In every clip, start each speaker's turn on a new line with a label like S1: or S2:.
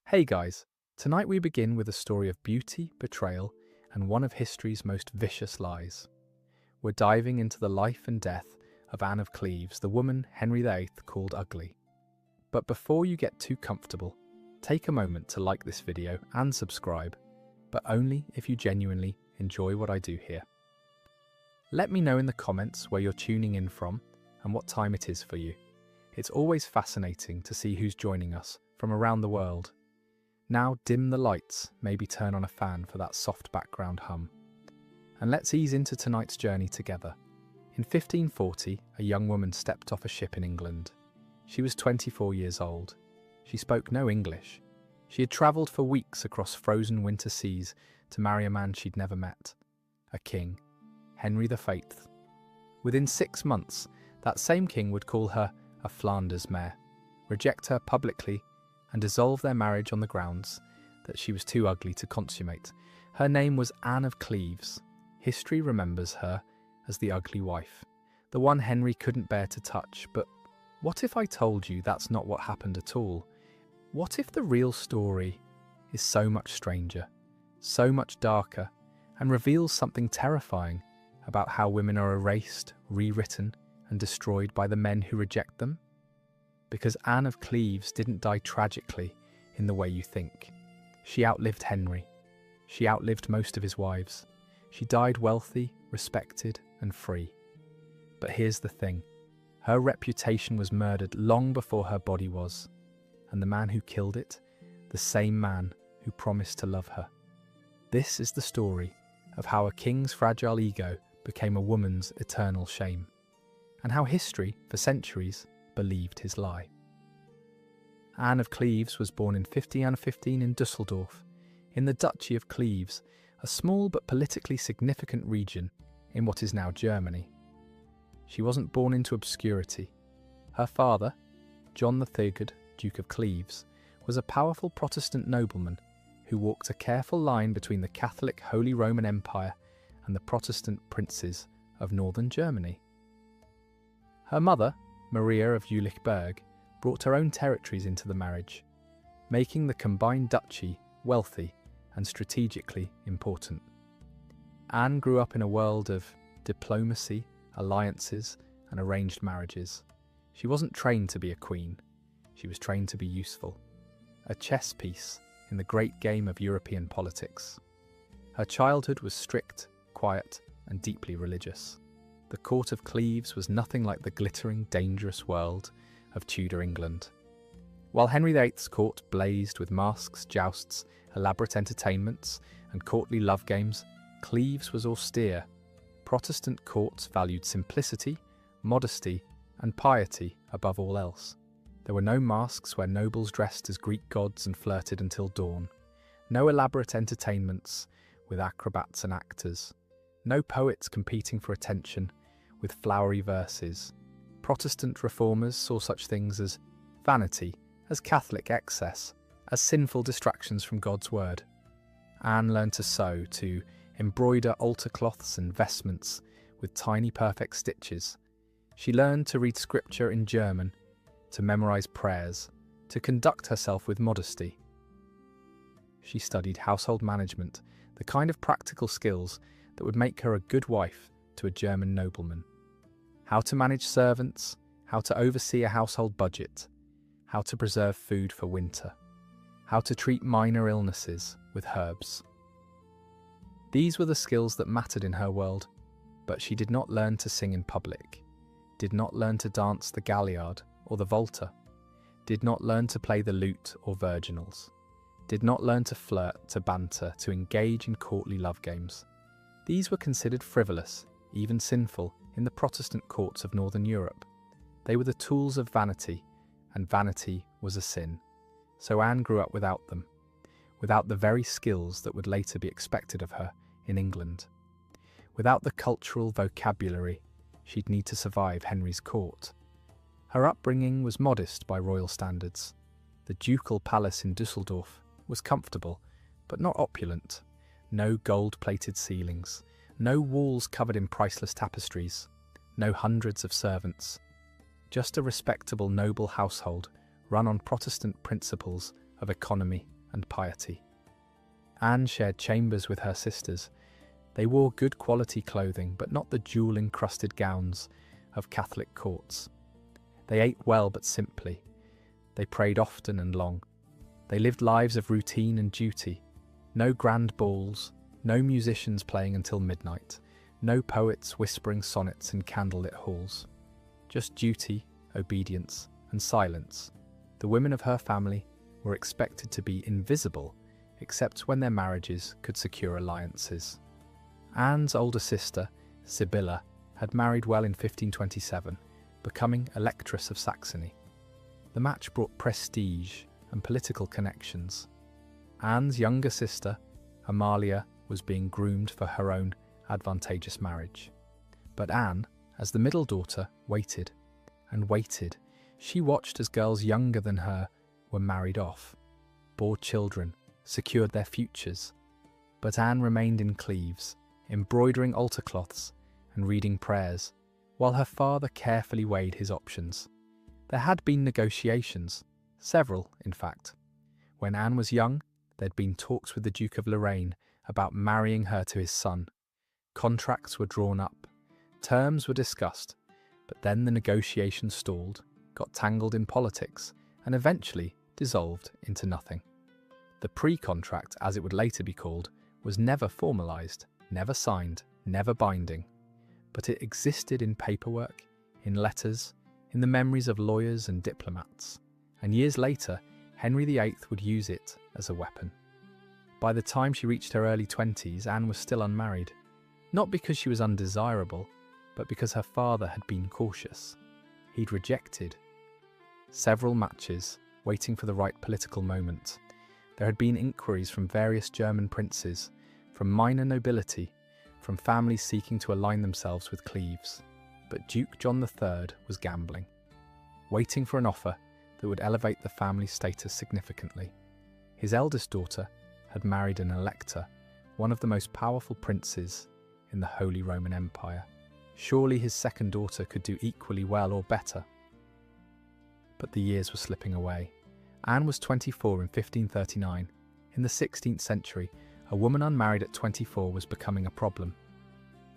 S1: Hey guys, tonight we begin with a story of beauty, betrayal, and one of history's most vicious lies. We're diving into the life and death of Anne of Cleves, the woman Henry VIII called ugly. But before you get too comfortable, take a moment to like this video and subscribe, but only if you genuinely enjoy what I do here. Let me know in the comments where you're tuning in from and what time it is for you. It's always fascinating to see who's joining us from around the world. Now dim the lights, maybe turn on a fan for that soft background hum. And let's ease into tonight's journey together. In 1540, a young woman stepped off a ship in England. She was 24 years old. She spoke no English. She had travelled for weeks across frozen winter seas to marry a man she'd never met. A king, Henry VIII. Within 6 months, that same king would call her a Flanders mare, reject her publicly, and dissolve their marriage on the grounds that she was too ugly to consummate. Her name was Anne of Cleves. History remembers her as the ugly wife, the one Henry couldn't bear to touch. But what if I told you that's not what happened at all? What if the real story is so much stranger, so much darker, and reveals something terrifying about how women are erased, rewritten, and destroyed by the men who reject them? Because Anne of Cleves didn't die tragically in the way you think. She outlived Henry. She outlived most of his wives. She died wealthy, respected, and free. But here's the thing. Her reputation was murdered long before her body was. And the man who killed it, the same man who promised to love her. This is the story of how a king's fragile ego became a woman's eternal shame. And how history, for centuries, believed his lie. Anne of Cleves was born in 1515 in Dusseldorf, in the Duchy of Cleves, a small but politically significant region in what is now Germany. She wasn't born into obscurity. Her father, John III, Duke of Cleves, was a powerful Protestant nobleman who walked a careful line between the Catholic Holy Roman Empire and the Protestant princes of northern Germany. Her mother, Maria of Jülichberg, brought her own territories into the marriage, making the combined duchy wealthy and strategically important. Anne grew up in a world of diplomacy, alliances, and arranged marriages. She wasn't trained to be a queen. She was trained to be useful, a chess piece in the great game of European politics. Her childhood was strict, quiet, and deeply religious. The court of Cleves was nothing like the glittering, dangerous world of Tudor England. While Henry VIII's court blazed with masks, jousts, elaborate entertainments, and courtly love games, Cleves was austere. Protestant courts valued simplicity, modesty, and piety above all else. There were no masks where nobles dressed as Greek gods and flirted until dawn. No elaborate entertainments with acrobats and actors. No poets competing for attention with flowery verses. Protestant reformers saw such things as vanity, as Catholic excess, as sinful distractions from God's word. Anne learned to sew, to embroider altar cloths and vestments with tiny perfect stitches. She learned to read scripture in German, to memorize prayers, to conduct herself with modesty. She studied household management, the kind of practical skills that would make her a good wife to a German nobleman. How to manage servants, how to oversee a household budget, how to preserve food for winter, how to treat minor illnesses with herbs. These were the skills that mattered in her world, but she did not learn to sing in public, did not learn to dance the galliard or the volta, did not learn to play the lute or virginals, did not learn to flirt, to banter, to engage in courtly love games. These were considered frivolous, even sinful, in the Protestant courts of Northern Europe. They were the tools of vanity, and vanity was a sin. So Anne grew up without them, without the very skills that would later be expected of her in England. Without the cultural vocabulary she'd need to survive Henry's court. Her upbringing was modest by royal standards. The ducal palace in Dusseldorf was comfortable, but not opulent. No gold-plated ceilings, no walls covered in priceless tapestries, no hundreds of servants. Just a respectable noble household run on Protestant principles of economy and piety. Anne shared chambers with her sisters. They wore good quality clothing, but not the jewel-encrusted gowns of Catholic courts. They ate well but simply. They prayed often and long. They lived lives of routine and duty. No grand balls, no musicians playing until midnight, no poets whispering sonnets in candlelit halls. Just duty, obedience, and silence. The women of her family were expected to be invisible, except when their marriages could secure alliances. Anne's older sister, Sibylla, had married well in 1527, becoming Electress of Saxony. The match brought prestige and political connections. Anne's younger sister, Amalia, was being groomed for her own advantageous marriage. But Anne, as the middle daughter, waited and waited. She watched as girls younger than her were married off, bore children, secured their futures. But Anne remained in Cleves, embroidering altar cloths and reading prayers, while her father carefully weighed his options. There had been negotiations, several, in fact. When Anne was young, there'd been talks with the Duke of Lorraine about marrying her to his son. Contracts were drawn up, terms were discussed, but then the negotiations stalled, got tangled in politics, and eventually dissolved into nothing. The pre-contract, as it would later be called, was never formalised, never signed, never binding. But it existed in paperwork, in letters, in the memories of lawyers and diplomats. And years later, Henry VIII would use it as a weapon. By the time she reached her early 20s, Anne was still unmarried. Not because she was undesirable, but because her father had been cautious. He'd rejected several matches, waiting for the right political moment. There had been inquiries from various German princes, from minor nobility, from families seeking to align themselves with Cleves. But Duke John III was gambling, waiting for an offer that would elevate the family's status significantly. His eldest daughter had married an elector, one of the most powerful princes in the Holy Roman Empire. Surely his second daughter could do equally well or better. But the years were slipping away. Anne was 24 in 1539. In the 16th century, a woman unmarried at 24 was becoming a problem.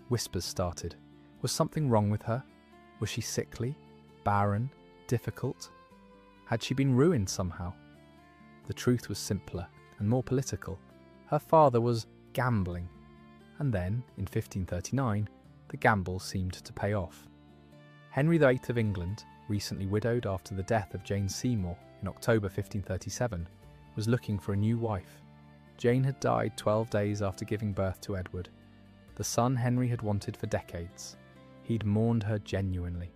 S1: Whispers started. Was something wrong with her? Was she sickly, barren, difficult? Had she been ruined somehow? The truth was simpler and more political. Her father was gambling. And then, in 1539, the gamble seemed to pay off. Henry VIII of England, recently widowed after the death of Jane Seymour in October 1537, was looking for a new wife. Jane had died 12 days after giving birth to Edward, the son Henry had wanted for decades. He'd mourned her genuinely,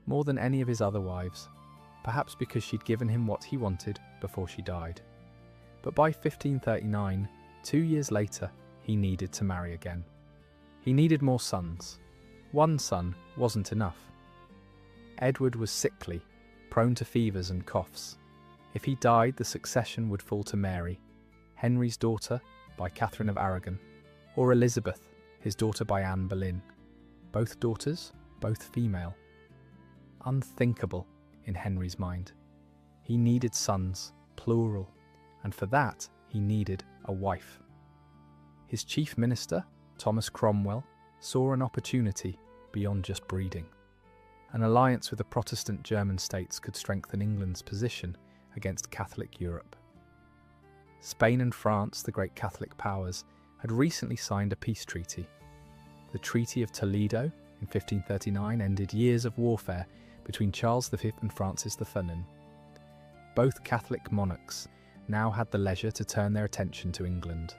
S1: more than any of his other wives, perhaps because she'd given him what he wanted before she died. But by 1539, 2 years later, he needed to marry again. He needed more sons. One son wasn't enough. Edward was sickly, prone to fevers and coughs. If he died, the succession would fall to Mary, Henry's daughter, by Catherine of Aragon, or Elizabeth, his daughter by Anne Boleyn. Both daughters, both female. Unthinkable in Henry's mind. He needed sons, plural, and for that he needed a wife. His chief minister, Thomas Cromwell, saw an opportunity beyond just breeding. An alliance with the Protestant German states could strengthen England's position against Catholic Europe. Spain and France, the great Catholic powers, had recently signed a peace treaty. The Treaty of Toledo in 1539 ended years of warfare between Charles V and Francis I. Both Catholic monarchs now had the leisure to turn their attention to England.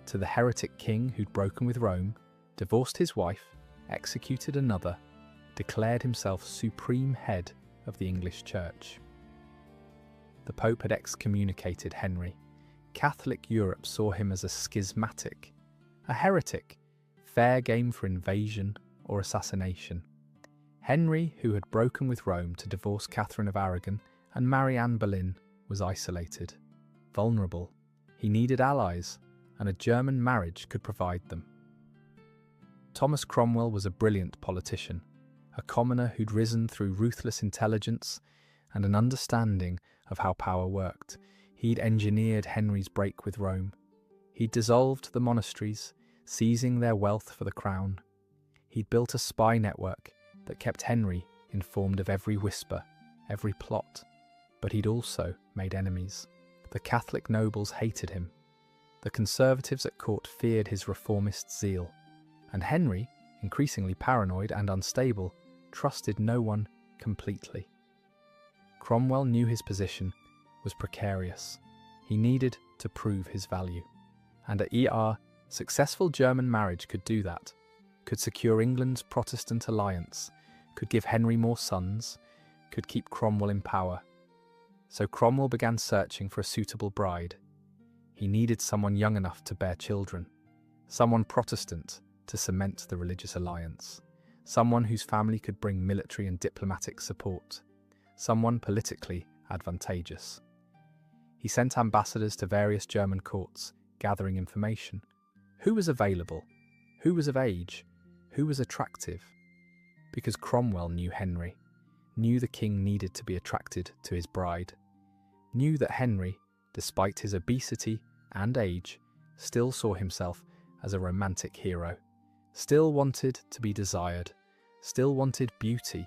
S1: To the heretic king who'd broken with Rome, divorced his wife, executed another, declared himself supreme head of the English Church. The Pope had excommunicated Henry. Catholic Europe saw him as a schismatic, a heretic, fair game for invasion or assassination. Henry, who had broken with Rome to divorce Catherine of Aragon and marry Anne Boleyn, was isolated, vulnerable. He needed allies, and a German marriage could provide them. Thomas Cromwell was a brilliant politician, a commoner who'd risen through ruthless intelligence and an understanding of how power worked. He'd engineered Henry's break with Rome. He'd dissolved the monasteries, seizing their wealth for the crown. He'd built a spy network that kept Henry informed of every whisper, every plot. But he'd also made enemies. The Catholic nobles hated him. The conservatives at court feared his reformist zeal. And Henry, increasingly paranoid and unstable, trusted no one completely. Cromwell knew his position was precarious. He needed to prove his value. And at successful German marriage could do that, could secure England's Protestant alliance, could give Henry more sons, could keep Cromwell in power. So Cromwell began searching for a suitable bride. He needed someone young enough to bear children, someone Protestant to cement the religious alliance, someone whose family could bring military and diplomatic support, someone politically advantageous. He sent ambassadors to various German courts, gathering information. Who was available? Who was of age? Who was attractive? Because Cromwell knew Henry, knew the king needed to be attracted to his bride, knew that Henry, despite his obesity and age, still saw himself as a romantic hero, still wanted to be desired, still wanted beauty.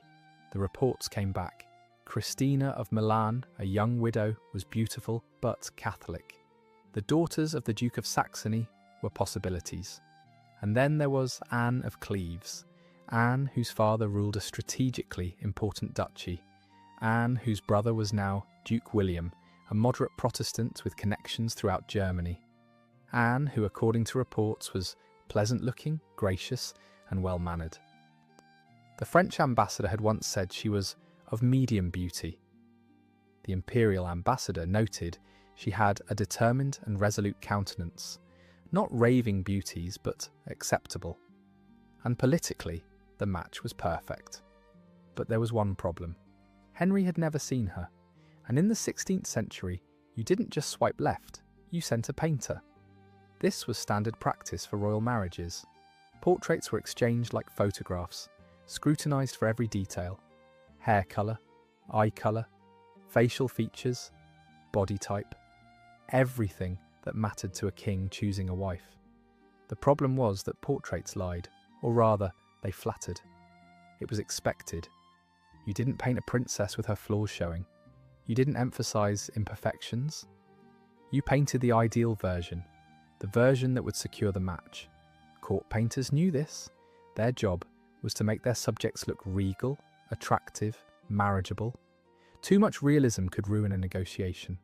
S1: The reports came back. Christina of Milan, a young widow, was beautiful but Catholic. The daughters of the Duke of Saxony were possibilities. And then there was Anne of Cleves, Anne whose father ruled a strategically important duchy, Anne whose brother was now Duke William, a moderate Protestant with connections throughout Germany. Anne, who according to reports was pleasant-looking, gracious, and well-mannered. The French ambassador had once said she was of medium beauty. The imperial ambassador noted she had a determined and resolute countenance, not raving beauties, but acceptable. And politically, the match was perfect. But there was one problem. Henry had never seen her, and in the 16th century, you didn't just swipe left, you sent a painter. This was standard practice for royal marriages. Portraits were exchanged like photographs, scrutinized for every detail. Hair colour, eye colour, facial features, body type, everything that mattered to a king choosing a wife. The problem was that portraits lied, or rather, they flattered. It was expected. You didn't paint a princess with her flaws showing. You didn't emphasise imperfections. You painted the ideal version, the version that would secure the match. Court painters knew this. Their job was to make their subjects look regal, attractive, marriageable. Too much realism could ruin a negotiation.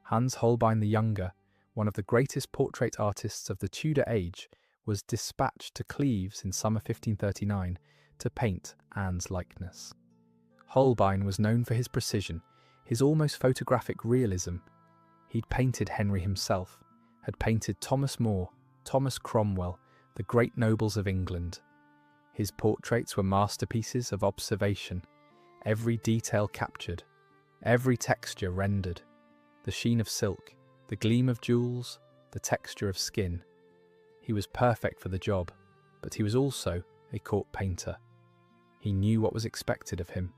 S1: Hans Holbein the Younger, one of the greatest portrait artists of the Tudor age, was dispatched to Cleves in summer 1539 to paint Anne's likeness. Holbein was known for his precision, his almost photographic realism. He'd painted Henry himself, had painted Thomas More, Thomas Cromwell, the great nobles of England. His portraits were masterpieces of observation, every detail captured, every texture rendered, the sheen of silk, the gleam of jewels, the texture of skin. He was perfect for the job, but he was also a court painter. He knew what was expected of him.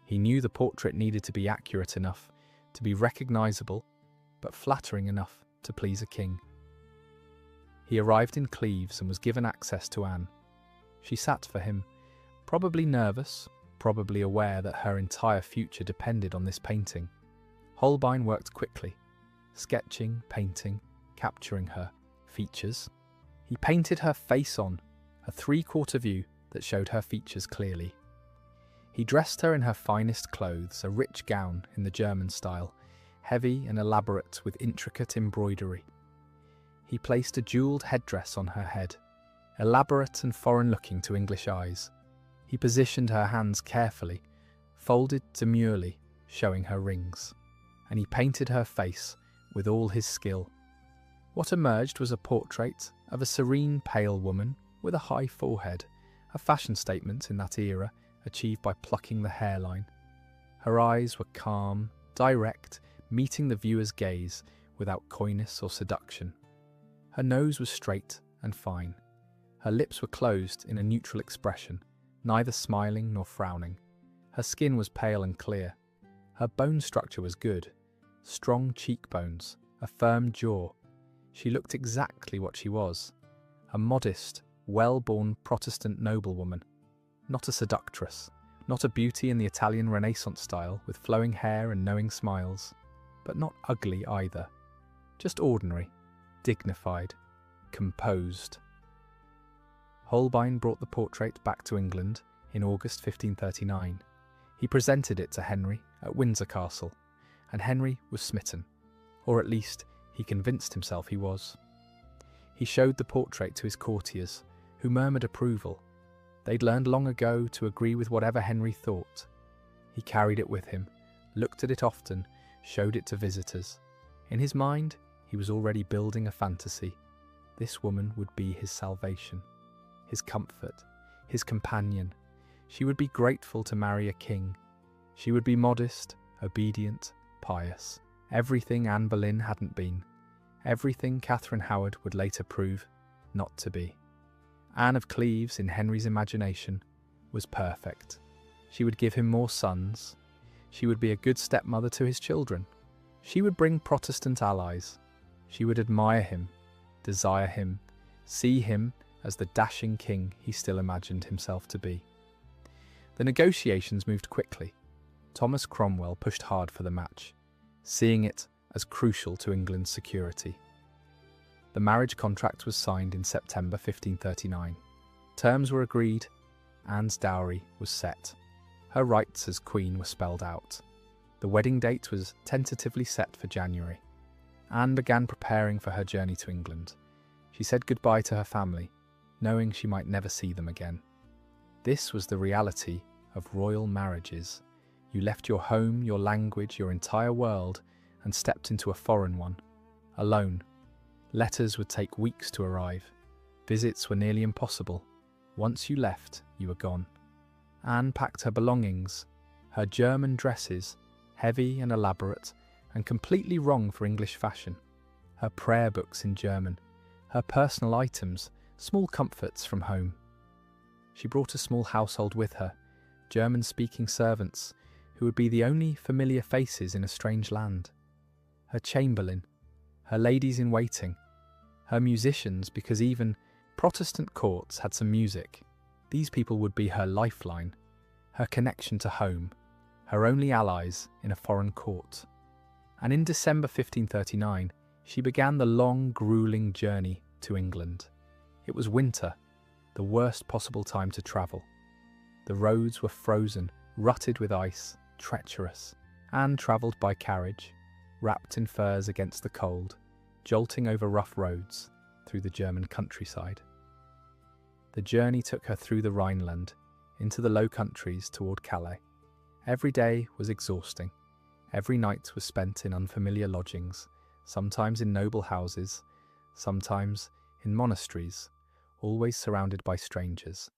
S1: He knew the portrait needed to be accurate enough, to be recognisable, but flattering enough to please a king. He arrived in Cleves and was given access to Anne. She sat for him, probably nervous, probably aware that her entire future depended on this painting. Holbein worked quickly, sketching, painting, capturing her features. He painted her face on, a three-quarter view that showed her features clearly. He dressed her in her finest clothes, a rich gown in the German style, heavy and elaborate with intricate embroidery. He placed a jewelled headdress on her head, elaborate and foreign-looking to English eyes. He positioned her hands carefully, folded demurely, showing her rings. And he painted her face with all his skill. What emerged was a portrait of a serene, pale woman with a high forehead, a fashion statement in that era achieved by plucking the hairline. Her eyes were calm, direct, meeting the viewer's gaze without coyness or seduction. Her nose was straight and fine. Her lips were closed in a neutral expression, neither smiling nor frowning. Her skin was pale and clear. Her bone structure was good. strong cheekbones, a firm jaw. She looked exactly what she was, a modest, well-born Protestant noblewoman, not a seductress, not a beauty in the Italian Renaissance style with flowing hair and knowing smiles, but not ugly either, just ordinary, dignified, composed. Holbein brought the portrait back to England in August 1539. He presented it to Henry at Windsor Castle, and Henry was smitten, or at least he convinced himself he was. He showed the portrait to his courtiers, who murmured approval. They'd learned long ago to agree with whatever Henry thought. He carried it with him, looked at it often, showed it to visitors. In his mind, he was already building a fantasy. This woman would be his salvation, his comfort, his companion. She would be grateful to marry a king. She would be modest, obedient, pious. Everything Anne Boleyn hadn't been. Everything Catherine Howard would later prove not to be. Anne of Cleves, in Henry's imagination, was perfect. She would give him more sons. She would be a good stepmother to his children. She would bring Protestant allies. She would admire him, desire him, see him as the dashing king he still imagined himself to be. The negotiations moved quickly. Thomas Cromwell pushed hard for the match, seeing it as crucial to England's security. The marriage contract was signed in September 1539. Terms were agreed. Anne's dowry was set. Her rights as queen were spelled out. The wedding date was tentatively set for January. Anne began preparing for her journey to England. She said goodbye to her family, knowing she might never see them again. This was the reality of royal marriages. You left your home, your language, your entire world, and stepped into a foreign one, alone. Letters would take weeks to arrive. Visits were nearly impossible. Once you left, you were gone. Anne packed her belongings, her German dresses, heavy and elaborate, and completely wrong for English fashion, her prayer books in German, her personal items, small comforts from home. She brought a small household with her, German-speaking servants, who would be the only familiar faces in a strange land. Her chamberlain, her ladies-in-waiting, her musicians, because even Protestant courts had some music. These people would be her lifeline, her connection to home, her only allies in a foreign court. And in December 1539, she began the long, grueling journey to England. It was winter, the worst possible time to travel. The roads were frozen, rutted with ice, treacherous. Anne travelled by carriage, wrapped in furs against the cold, jolting over rough roads through the German countryside. The journey took her through the Rhineland, into the Low Countries toward Calais. Every day was exhausting. Every night was spent in unfamiliar lodgings, sometimes in noble houses, sometimes in monasteries, always surrounded by strangers.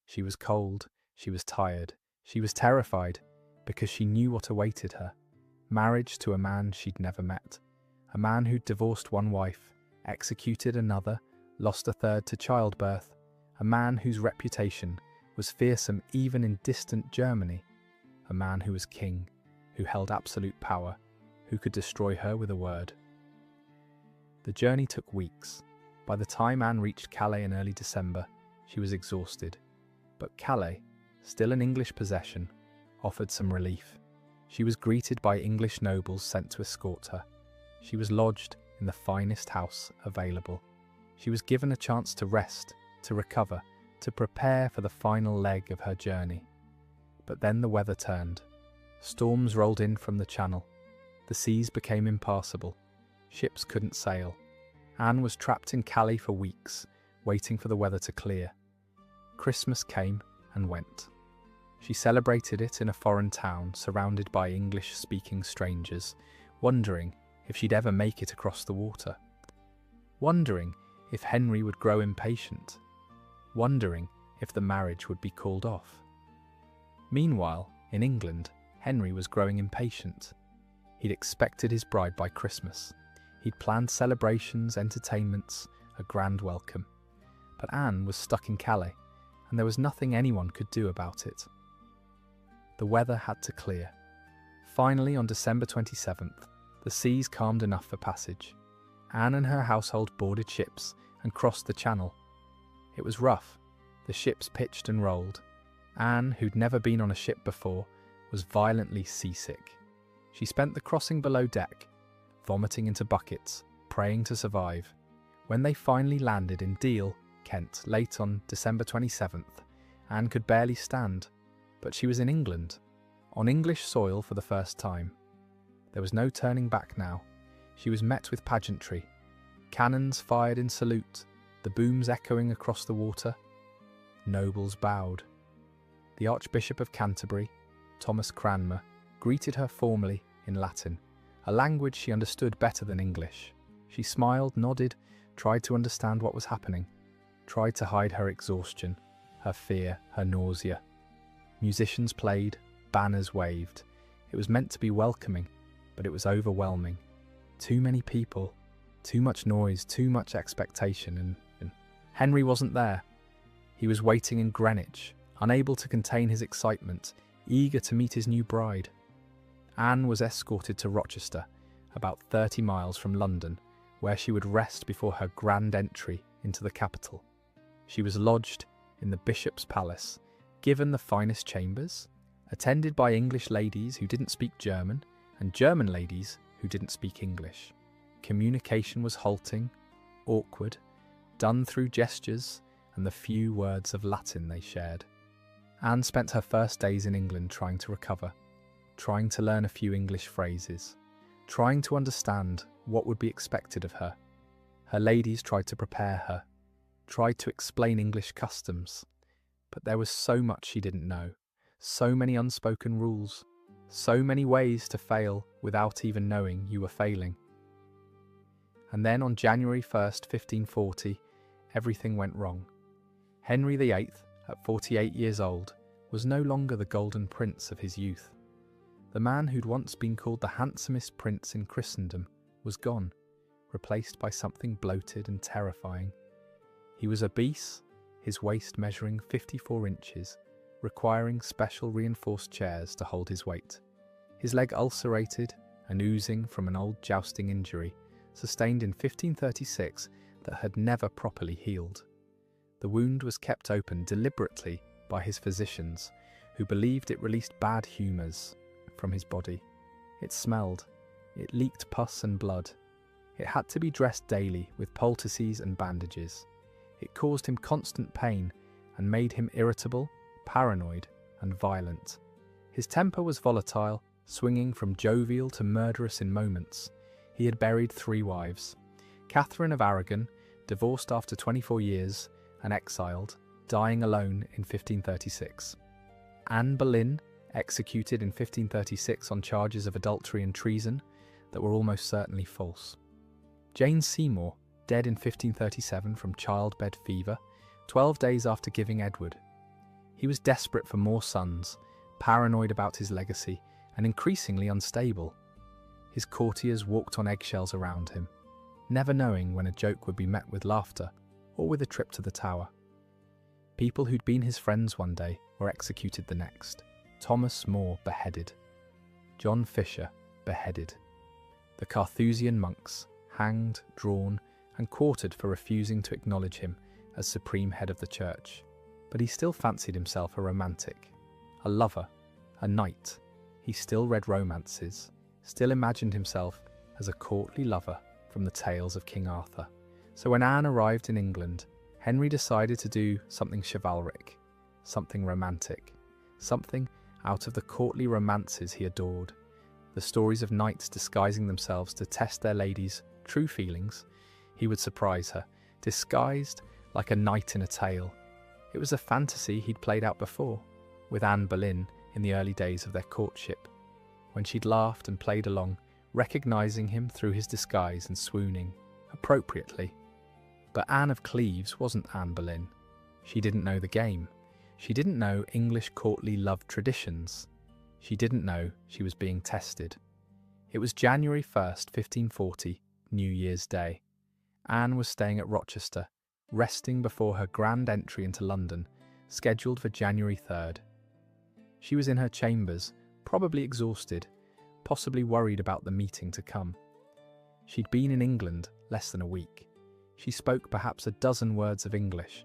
S1: She was cold, she was tired, she was terrified, because she knew what awaited her. Marriage to a man she'd never met. A man who'd divorced one wife, executed another, lost a third to childbirth. A man whose reputation was fearsome even in distant Germany. A man who was king, who held absolute power, who could destroy her with a word. The journey took weeks. By the time Anne reached Calais in early December, she was exhausted. But Calais, still an English possession, offered some relief. She was greeted by English nobles sent to escort her. She was lodged in the finest house available. She was given a chance to rest, to recover, to prepare for the final leg of her journey. But then the weather turned. Storms rolled in from the Channel. The seas became impassable. Ships couldn't sail. Anne was trapped in Calais for weeks, waiting for the weather to clear. Christmas came and went. She celebrated it in a foreign town, surrounded by English-speaking strangers, wondering if she'd ever make it across the water. Wondering if Henry would grow impatient. Wondering if the marriage would be called off. Meanwhile, in England, Henry was growing impatient. He'd expected his bride by Christmas. He'd planned celebrations, entertainments, a grand welcome. But Anne was stuck in Calais, and there was nothing anyone could do about it. The weather had to clear. Finally, on December 27th, The seas calmed enough for passage. Anne and her household boarded ships and crossed the channel. It was rough. The ships pitched and rolled. Anne, who'd never been on a ship before, was violently seasick. She spent the crossing below deck, vomiting into buckets, praying to survive. When they finally landed in Deal, Kent, late on December 27th, Anne could barely stand, but she was in England, on English soil for the first time. There was no turning back now. She was met with pageantry. Cannons fired in salute, the booms echoing across the water. Nobles bowed. The Archbishop of Canterbury, Thomas Cranmer, greeted her formally in Latin, a language she understood better than English. She smiled, nodded, tried to understand what was happening, tried to hide her exhaustion, her fear, her nausea. Musicians played, banners waved. It was meant to be welcoming, but it was overwhelming. Too many people, too much noise, too much expectation, and Henry wasn't there. He was waiting in Greenwich, unable to contain his excitement, eager to meet his new bride. Anne was escorted to Rochester, about 30 miles from London, where she would rest before her grand entry into the capital. She was lodged in the bishop's palace, given the finest chambers, attended by English ladies who didn't speak German, and German ladies who didn't speak English. Communication was halting, awkward, done through gestures and the few words of Latin they shared. Anne spent her first days in England trying to recover, trying to learn a few English phrases, trying to understand what would be expected of her. Her ladies tried to prepare her, tried to explain English customs, but there was so much she didn't know, so many unspoken rules, so many ways to fail without even knowing you were failing. And then on January 1st, 1540, everything went wrong. Henry VIII, at 48 years old, was no longer the golden prince of his youth. The man who'd once been called the handsomest prince in Christendom was gone, replaced by something bloated and terrifying. He was obese, his waist measuring 54 inches, requiring special reinforced chairs to hold his weight. His leg ulcerated and oozing from an old jousting injury, sustained in 1536 that had never properly healed. The wound was kept open deliberately by his physicians, who believed it released bad humours from his body. It smelled. It leaked pus and blood. It had to be dressed daily with poultices and bandages. It caused him constant pain and made him irritable, paranoid, and violent. His temper was volatile, swinging from jovial to murderous in moments. He had buried 3 wives. Catherine of Aragon, divorced after 24 years and exiled, dying alone in 1536. Anne Boleyn, executed in 1536 on charges of adultery and treason that were almost certainly false. Jane Seymour, dead in 1537 from childbed fever, 12 days after giving Edward. He was desperate for more sons, paranoid about his legacy, and increasingly unstable. His courtiers walked on eggshells around him, never knowing when a joke would be met with laughter or with a trip to the Tower. People who'd been his friends one day were executed the next. Thomas More beheaded. John Fisher beheaded. The Carthusian monks hanged, drawn, and quartered for refusing to acknowledge him as supreme head of the church. But he still fancied himself a romantic, a lover, a knight. He still read romances, still imagined himself as a courtly lover from the tales of King Arthur. So when Anne arrived in England, Henry decided to do something chivalric, something romantic, something out of the courtly romances he adored, the stories of knights disguising themselves to test their ladies' true feelings. He would surprise her, disguised like a knight in a tale. It was a fantasy he'd played out before, with Anne Boleyn in the early days of their courtship, when she'd laughed and played along, recognising him through his disguise and swooning, appropriately. But Anne of Cleves wasn't Anne Boleyn. She didn't know the game. She didn't know English courtly love traditions. She didn't know she was being tested. It was January 1st, 1540, New Year's Day. Anne was staying at Rochester, resting before her grand entry into London, scheduled for January 3rd. She was in her chambers, probably exhausted, possibly worried about the meeting to come. She'd been in England less than a week. She spoke perhaps a dozen words of English.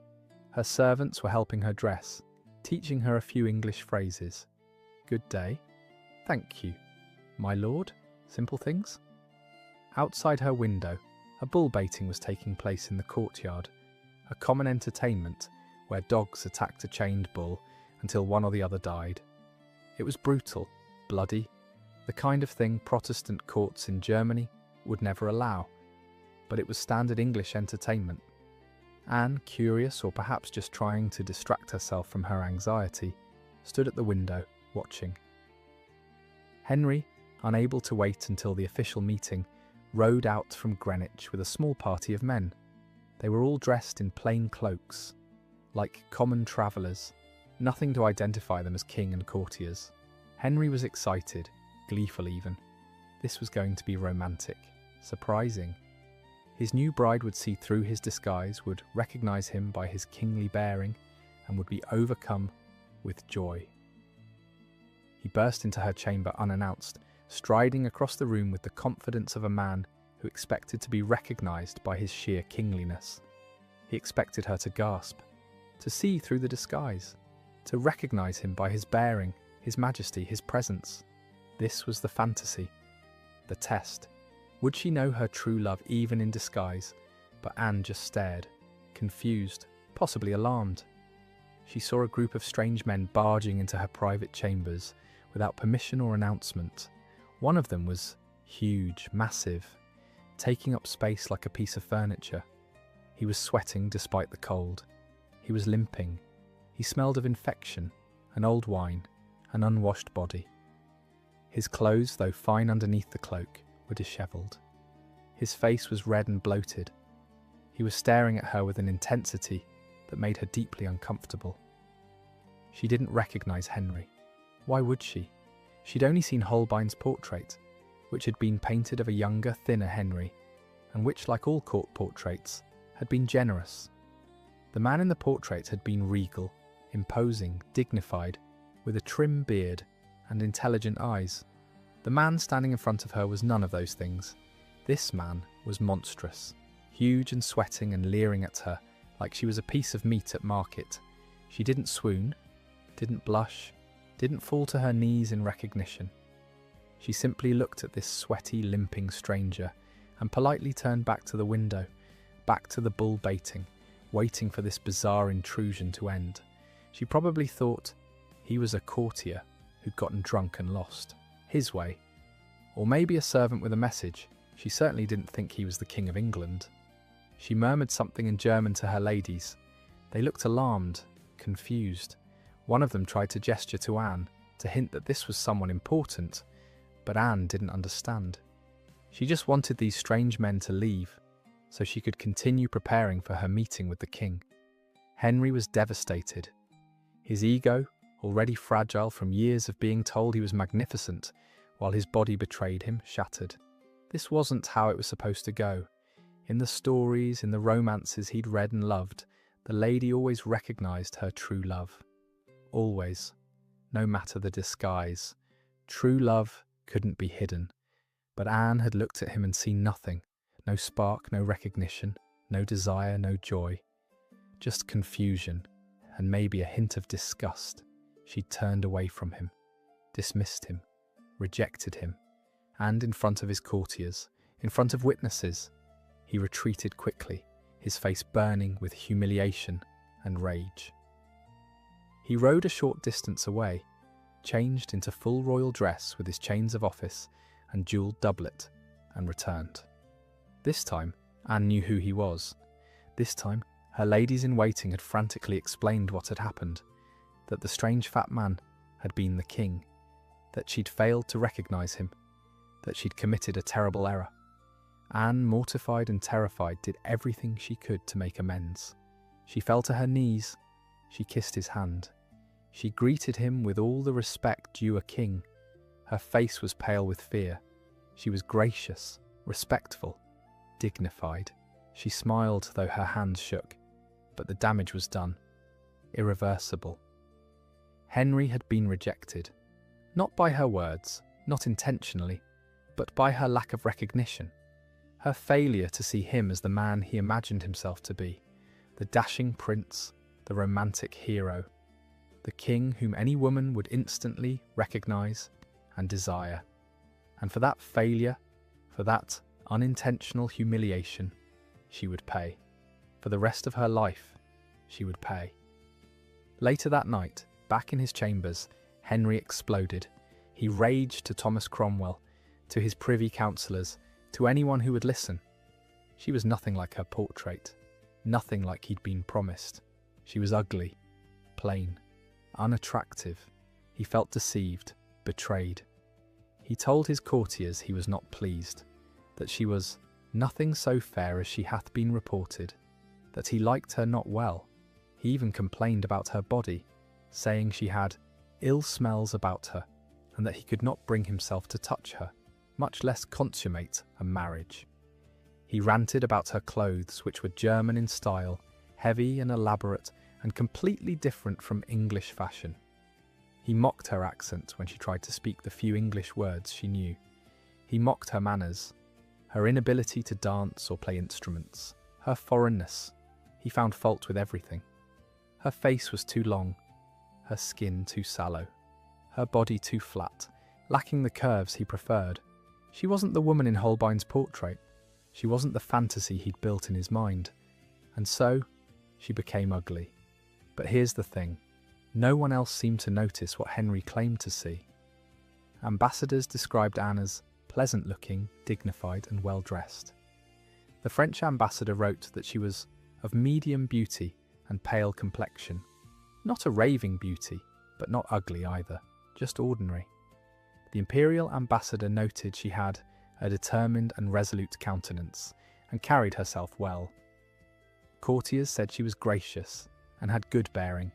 S1: Her servants were helping her dress, teaching her a few English phrases. Good day. Thank you. My lord. Simple things. Outside her window, a bull baiting was taking place in the courtyard, a common entertainment where dogs attacked a chained bull until one or the other died. It was brutal, bloody, the kind of thing Protestant courts in Germany would never allow, but it was standard English entertainment. Anne, curious or perhaps just trying to distract herself from her anxiety, stood at the window, watching. Henry, unable to wait until the official meeting, rode out from Greenwich with a small party of men. They were all dressed in plain cloaks, like common travellers, nothing to identify them as king and courtiers. Henry was excited, gleeful even. This was going to be romantic, surprising. His new bride would see through his disguise, would recognise him by his kingly bearing, and would be overcome with joy. He burst into her chamber unannounced, striding across the room with the confidence of a man who expected to be recognised by his sheer kingliness. He expected her to gasp, to see through the disguise, to recognise him by his bearing, his majesty, his presence. This was the fantasy, the test. Would she know her true love even in disguise? But Anne just stared, confused, possibly alarmed. She saw a group of strange men barging into her private chambers without permission or announcement. One of them was huge, massive, taking up space like a piece of furniture. He was sweating despite the cold. He was limping. He smelled of infection, an old wine, an unwashed body. His clothes, though fine underneath the cloak, were dishevelled. His face was red and bloated. He was staring at her with an intensity that made her deeply uncomfortable. She didn't recognise Henry. Why would she? She'd only seen Holbein's portrait, which had been painted of a younger, thinner Henry, and which, like all court portraits, had been generous. The man in the portrait had been regal, imposing, dignified, with a trim beard and intelligent eyes. The man standing in front of her was none of those things. This man was monstrous, huge and sweating and leering at her like she was a piece of meat at market. She didn't swoon, didn't blush, didn't fall to her knees in recognition. She simply looked at this sweaty, limping stranger and politely turned back to the window, back to the bull baiting, waiting for this bizarre intrusion to end. She probably thought he was a courtier who'd gotten drunk and lost. His way. Or maybe a servant with a message. She certainly didn't think he was the King of England. She murmured something in German to her ladies. They looked alarmed, confused. One of them tried to gesture to Anne, to hint that this was someone important, but Anne didn't understand. She just wanted these strange men to leave, so she could continue preparing for her meeting with the king. Henry was devastated. His ego, already fragile from years of being told he was magnificent, while his body betrayed him, shattered. This wasn't how it was supposed to go. In the stories, in the romances he'd read and loved, the lady always recognised her true love. Always, no matter the disguise. True love couldn't be hidden. But Anne had looked at him and seen nothing. No spark, no recognition, no desire, no joy. Just confusion, and maybe a hint of disgust. She turned away from him, dismissed him, rejected him, and in front of his courtiers, in front of witnesses, he retreated quickly, his face burning with humiliation and rage. He rode a short distance away, changed into full royal dress with his chains of office and jewelled doublet, and returned. This time, Anne knew who he was. This time, her ladies-in-waiting had frantically explained what had happened, that the strange fat man had been the king, that she'd failed to recognise him, that she'd committed a terrible error. Anne, mortified and terrified, did everything she could to make amends. She fell to her knees, she kissed his hand. She greeted him with all the respect due a king. Her face was pale with fear. She was gracious, respectful, dignified. She smiled though her hands shook, but the damage was done, irreversible. Henry had been rejected, not by her words, not intentionally, but by her lack of recognition, her failure to see him as the man he imagined himself to be, the dashing prince, the romantic hero, the king whom any woman would instantly recognize and desire. And for that failure, for that unintentional humiliation, she would pay. For the rest of her life, she would pay. Later that night, back in his chambers, Henry exploded. He raged to Thomas Cromwell, to his privy councillors, to anyone who would listen. She was nothing like her portrait, nothing like he'd been promised. She was ugly, plain, unattractive. He felt deceived, betrayed. He told his courtiers he was not pleased, that she was nothing so fair as she hath been reported, that he liked her not well. He even complained about her body, saying she had ill smells about her, and that he could not bring himself to touch her, much less consummate a marriage. He ranted about her clothes, which were German in style, heavy and elaborate, and completely different from English fashion. He mocked her accent when she tried to speak the few English words she knew. He mocked her manners, her inability to dance or play instruments, her foreignness. He found fault with everything. Her face was too long, her skin too sallow, her body too flat, lacking the curves he preferred. She wasn't the woman in Holbein's portrait. She wasn't the fantasy he'd built in his mind. And so, she became ugly. But here's the thing. No one else seemed to notice what Henry claimed to see. Ambassadors described Anne as pleasant-looking, dignified and well-dressed. The French ambassador wrote that she was of medium beauty and pale complexion. Not a raving beauty, but not ugly either, just ordinary. The imperial ambassador noted she had a determined and resolute countenance, and carried herself well. Courtiers said she was gracious, and had good bearing.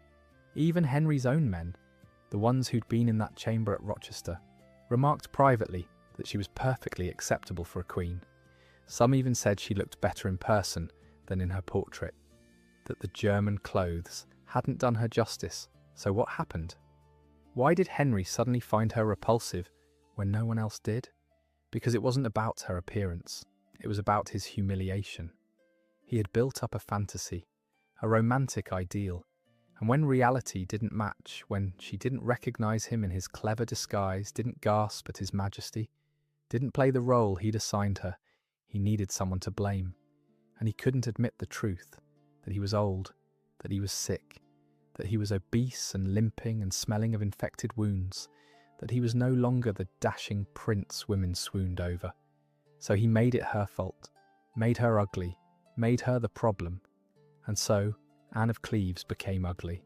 S1: Even Henry's own men, the ones who'd been in that chamber at Rochester, remarked privately that she was perfectly acceptable for a queen. Some even said she looked better in person than in her portrait, that the German clothes hadn't done her justice. So what happened? Why did Henry suddenly find her repulsive when no one else did? Because it wasn't about her appearance, it was about his humiliation. He had built up a fantasy, a romantic ideal, and when reality didn't match, when she didn't recognize him in his clever disguise, didn't gasp at his majesty, didn't play the role he'd assigned her, he needed someone to blame. And he couldn't admit the truth, that he was old, that he was sick, that he was obese and limping and smelling of infected wounds, that he was no longer the dashing prince women swooned over. So he made it her fault, made her ugly, made her the problem. And so Anne of Cleves became ugly.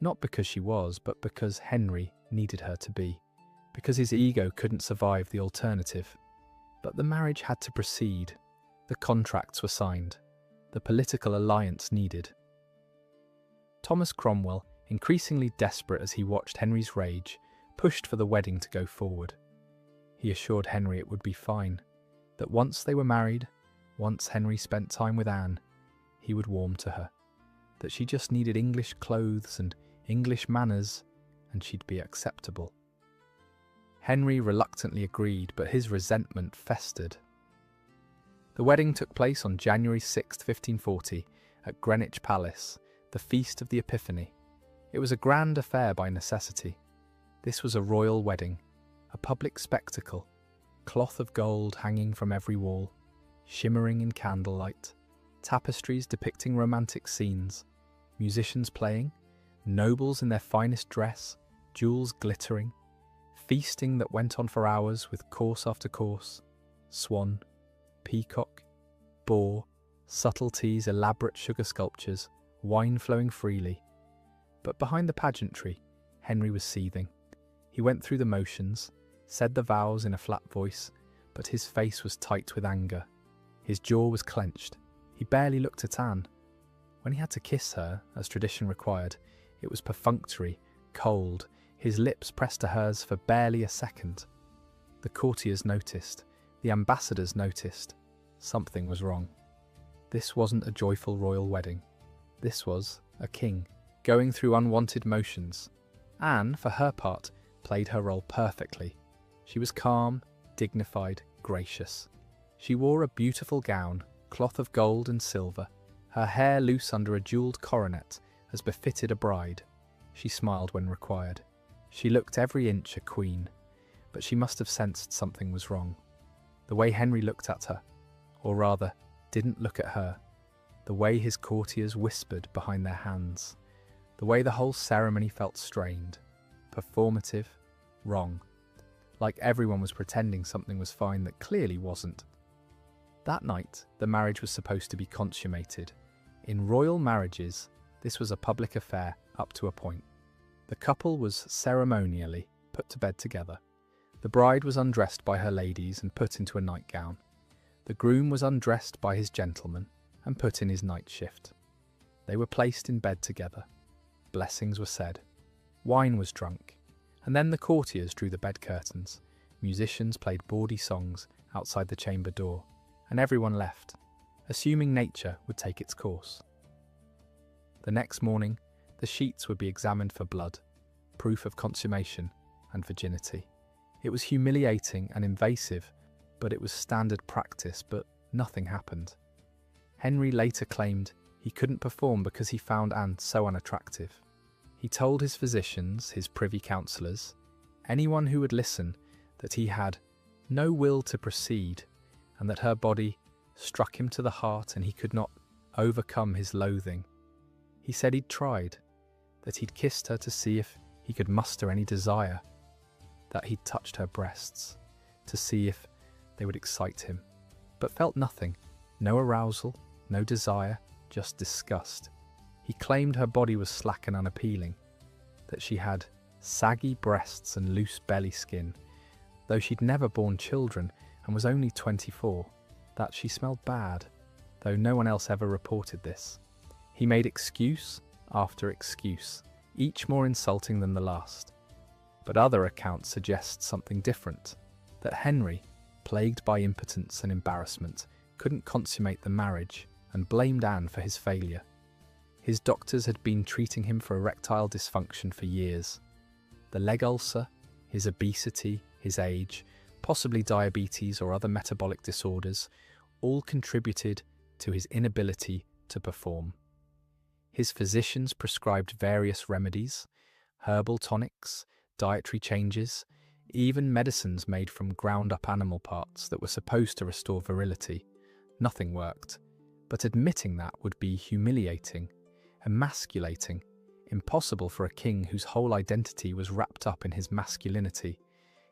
S1: Not because she was, but because Henry needed her to be, because his ego couldn't survive the alternative. But the marriage had to proceed. The contracts were signed. The political alliance needed. Thomas Cromwell, increasingly desperate as he watched Henry's rage, pushed for the wedding to go forward. He assured Henry it would be fine, that once they were married, once Henry spent time with Anne, he would warm to her, that she just needed English clothes and English manners, and she'd be acceptable. Henry reluctantly agreed, but his resentment festered. The wedding took place on January 6, 1540, at Greenwich Palace, the Feast of the Epiphany. It was a grand affair by necessity. This was a royal wedding, a public spectacle, cloth of gold hanging from every wall, shimmering in candlelight, tapestries depicting romantic scenes, musicians playing, nobles in their finest dress, jewels glittering, feasting that went on for hours with course after course, swan, peacock, boar, subtleties, elaborate sugar sculptures, wine flowing freely. But behind the pageantry, Henry was seething. He went through the motions, said the vows in a flat voice, but his face was tight with anger. His jaw was clenched. He barely looked at Anne. When he had to kiss her, as tradition required, it was perfunctory, cold, his lips pressed to hers for barely a second. The courtiers noticed. The ambassadors noticed. Something was wrong. This wasn't a joyful royal wedding. This was a king, going through unwanted motions. Anne, for her part, played her role perfectly. She was calm, dignified, gracious. She wore a beautiful gown, cloth of gold and silver, her hair loose under a jewelled coronet as befitted a bride. She smiled when required. She looked every inch a queen, but she must have sensed something was wrong. The way Henry looked at her, or rather, didn't look at her, the way his courtiers whispered behind their hands, the way the whole ceremony felt strained, performative, wrong, like everyone was pretending something was fine that clearly wasn't. That night, the marriage was supposed to be consummated. In royal marriages, this was a public affair up to a point. The couple was ceremonially put to bed together. The bride was undressed by her ladies and put into a nightgown. The groom was undressed by his gentlemen and put in his night shift. They were placed in bed together. Blessings were said. Wine was drunk. And then the courtiers drew the bed curtains. Musicians played bawdy songs outside the chamber door, and everyone left, assuming nature would take its course. The next morning, the sheets would be examined for blood, proof of consummation and virginity. It was humiliating and invasive, but it was standard practice, but nothing happened. Henry later claimed he couldn't perform because he found Anne so unattractive. He told his physicians, his privy councillors, anyone who would listen, that he had no will to proceed and that her body struck him to the heart and he could not overcome his loathing. He said he'd tried, that he'd kissed her to see if he could muster any desire, that he'd touched her breasts to see if they would excite him, but felt nothing, no arousal, no desire, just disgust. He claimed her body was slack and unappealing, that she had saggy breasts and loose belly skin, though she'd never borne children and was only 24, that she smelled bad, though no one else ever reported this. He made excuse after excuse, each more insulting than the last. But other accounts suggest something different, that Henry, plagued by impotence and embarrassment, couldn't consummate the marriage and blamed Anne for his failure. His doctors had been treating him for erectile dysfunction for years. The leg ulcer, his obesity, his age, possibly diabetes or other metabolic disorders, all contributed to his inability to perform. His physicians prescribed various remedies, herbal tonics, dietary changes, even medicines made from ground-up animal parts that were supposed to restore virility. Nothing worked, but admitting that would be humiliating, emasculating, impossible for a king whose whole identity was wrapped up in his masculinity,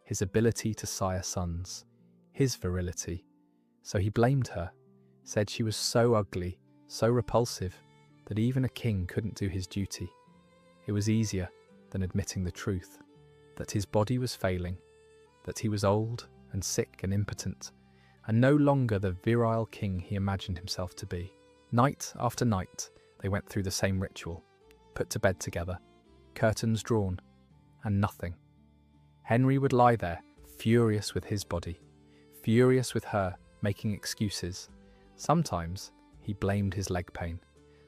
S1: his ability to sire sons, his virility. So he blamed her, said she was so ugly, so repulsive, that even a king couldn't do his duty. It was easier than admitting the truth, that his body was failing, that he was old and sick and impotent, and no longer the virile king he imagined himself to be. Night after night, they went through the same ritual, put to bed together, curtains drawn, and nothing. Henry would lie there, furious with his body, furious with her, making excuses. Sometimes he blamed his leg pain,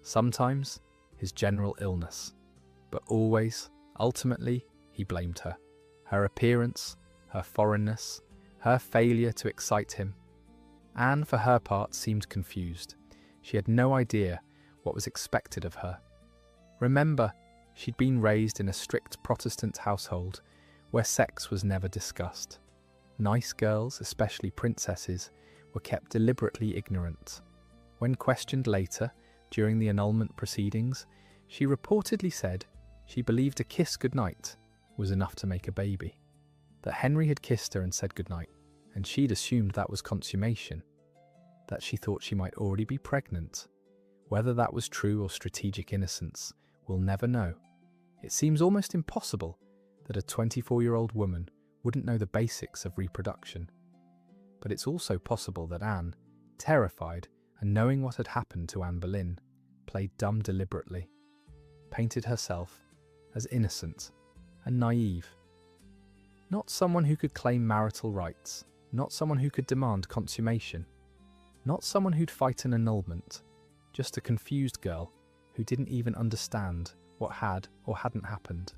S1: sometimes his general illness, but always, ultimately, he blamed her. Her appearance, her foreignness, her failure to excite him. Anne, for her part, seemed confused. She had no idea what was expected of her. Remember, she'd been raised in a strict Protestant household where sex was never discussed. Nice girls, especially princesses, were kept deliberately ignorant. When questioned later, during the annulment proceedings, she reportedly said she believed a kiss goodnight was enough to make a baby, that Henry had kissed her and said goodnight, and she'd assumed that was consummation, that she thought she might already be pregnant. Whether that was true or strategic innocence, we'll never know. It seems almost impossible that a 24-year-old woman wouldn't know the basics of reproduction. But it's also possible that Anne, terrified and knowing what had happened to Anne Boleyn, played dumb deliberately, painted herself as innocent and naive. Not someone who could claim marital rights, not someone who could demand consummation, not someone who'd fight an annulment, just a confused girl who didn't even understand what had or hadn't happened.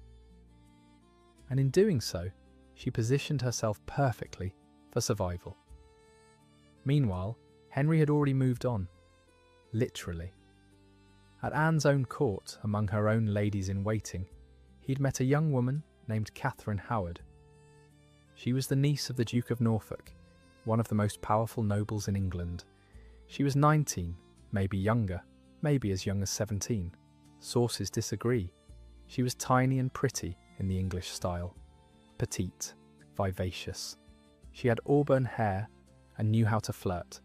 S1: And in doing so, She positioned herself perfectly for survival. Meanwhile, Henry had already moved on, literally. At Anne's own court, among her own ladies-in-waiting, he'd met a young woman named Catherine Howard. She was the niece of the Duke of Norfolk, one of the most powerful nobles in England. She was 19, maybe younger, maybe as young as 17. Sources disagree. She was tiny and pretty in the English style, petite, vivacious. She had auburn hair and knew how to flirt.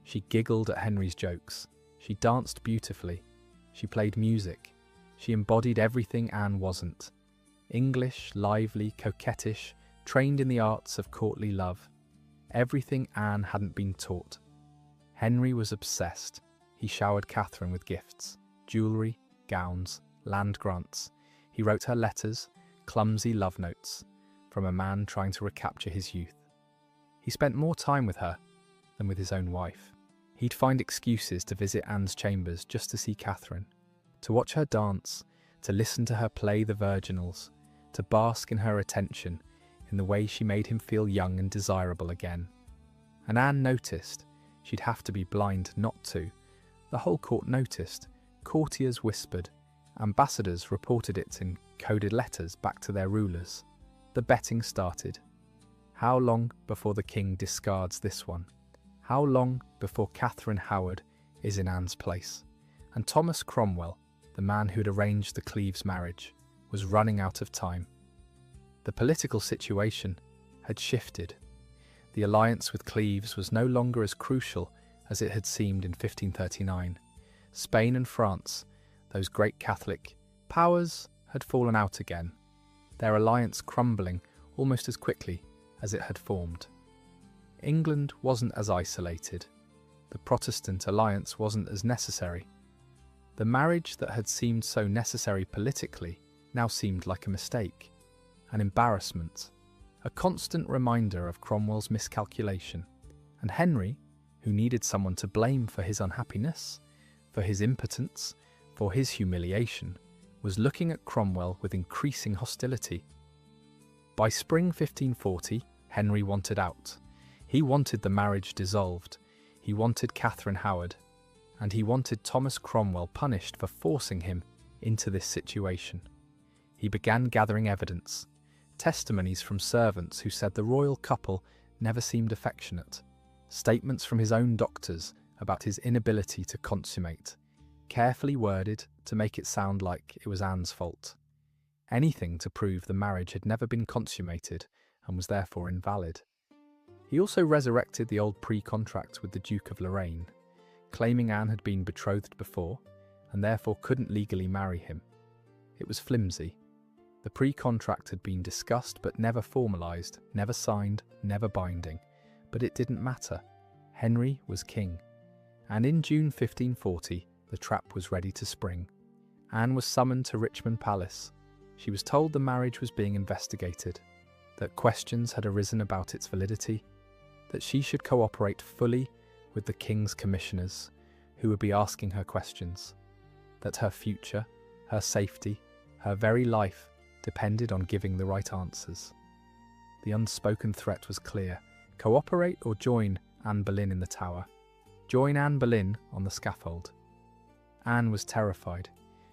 S1: She giggled at Henry's jokes. She danced beautifully. She played music. She embodied everything Anne wasn't. English, lively, coquettish, trained in the arts of courtly love. Everything Anne hadn't been taught. Henry was obsessed. He showered Catherine with gifts, jewellery, gowns, land grants. He wrote her letters, clumsy love notes, from a man trying to recapture his youth. He spent more time with her than with his own wife. He'd find excuses to visit Anne's chambers just to see Catherine, to watch her dance, to listen to her play the virginals, to bask in her attention in the way she made him feel young and desirable again. And Anne noticed. She'd have to be blind not to. The whole court noticed. Courtiers whispered. Ambassadors reported it in coded letters back to their rulers. The betting started. How long before the king discards this one? How long before Catherine Howard is in Anne's place? And Thomas Cromwell, the man who'd arranged the Cleves marriage, was running out of time. The political situation had shifted. The alliance with Cleves was no longer as crucial as it had seemed in 1539. Spain and France, those great Catholic powers, had fallen out again, their alliance crumbling almost as quickly as it had formed. England wasn't as isolated. The Protestant alliance wasn't as necessary. The marriage that had seemed so necessary politically now seemed like a mistake, an embarrassment, a constant reminder of Cromwell's miscalculation. And Henry, who needed someone to blame for his unhappiness, for his impotence, for his humiliation, was looking at Cromwell with increasing hostility. By spring 1540, Henry wanted out. He wanted the marriage dissolved. He wanted Catherine Howard. And he wanted Thomas Cromwell punished for forcing him into this situation. He began gathering evidence, testimonies from servants who said the royal couple never seemed affectionate, statements from his own doctors about his inability to consummate, carefully worded to make it sound like it was Anne's fault. Anything to prove the marriage had never been consummated and was therefore invalid. He also resurrected the old pre-contract with the Duke of Lorraine, claiming Anne had been betrothed before and therefore couldn't legally marry him. It was flimsy. The pre-contract had been discussed but never formalised, never signed, never binding. But it didn't matter. Henry was king. And in June 1540, the trap was ready to spring. Anne was summoned to Richmond Palace. She was told the marriage was being investigated, that questions had arisen about its validity, that she should cooperate fully with the king's commissioners, who would be asking her questions, that her future, her safety, her very life depended on giving the right answers. The unspoken threat was clear. Cooperate or join Anne Boleyn in the Tower. Join Anne Boleyn on the scaffold. Anne was terrified.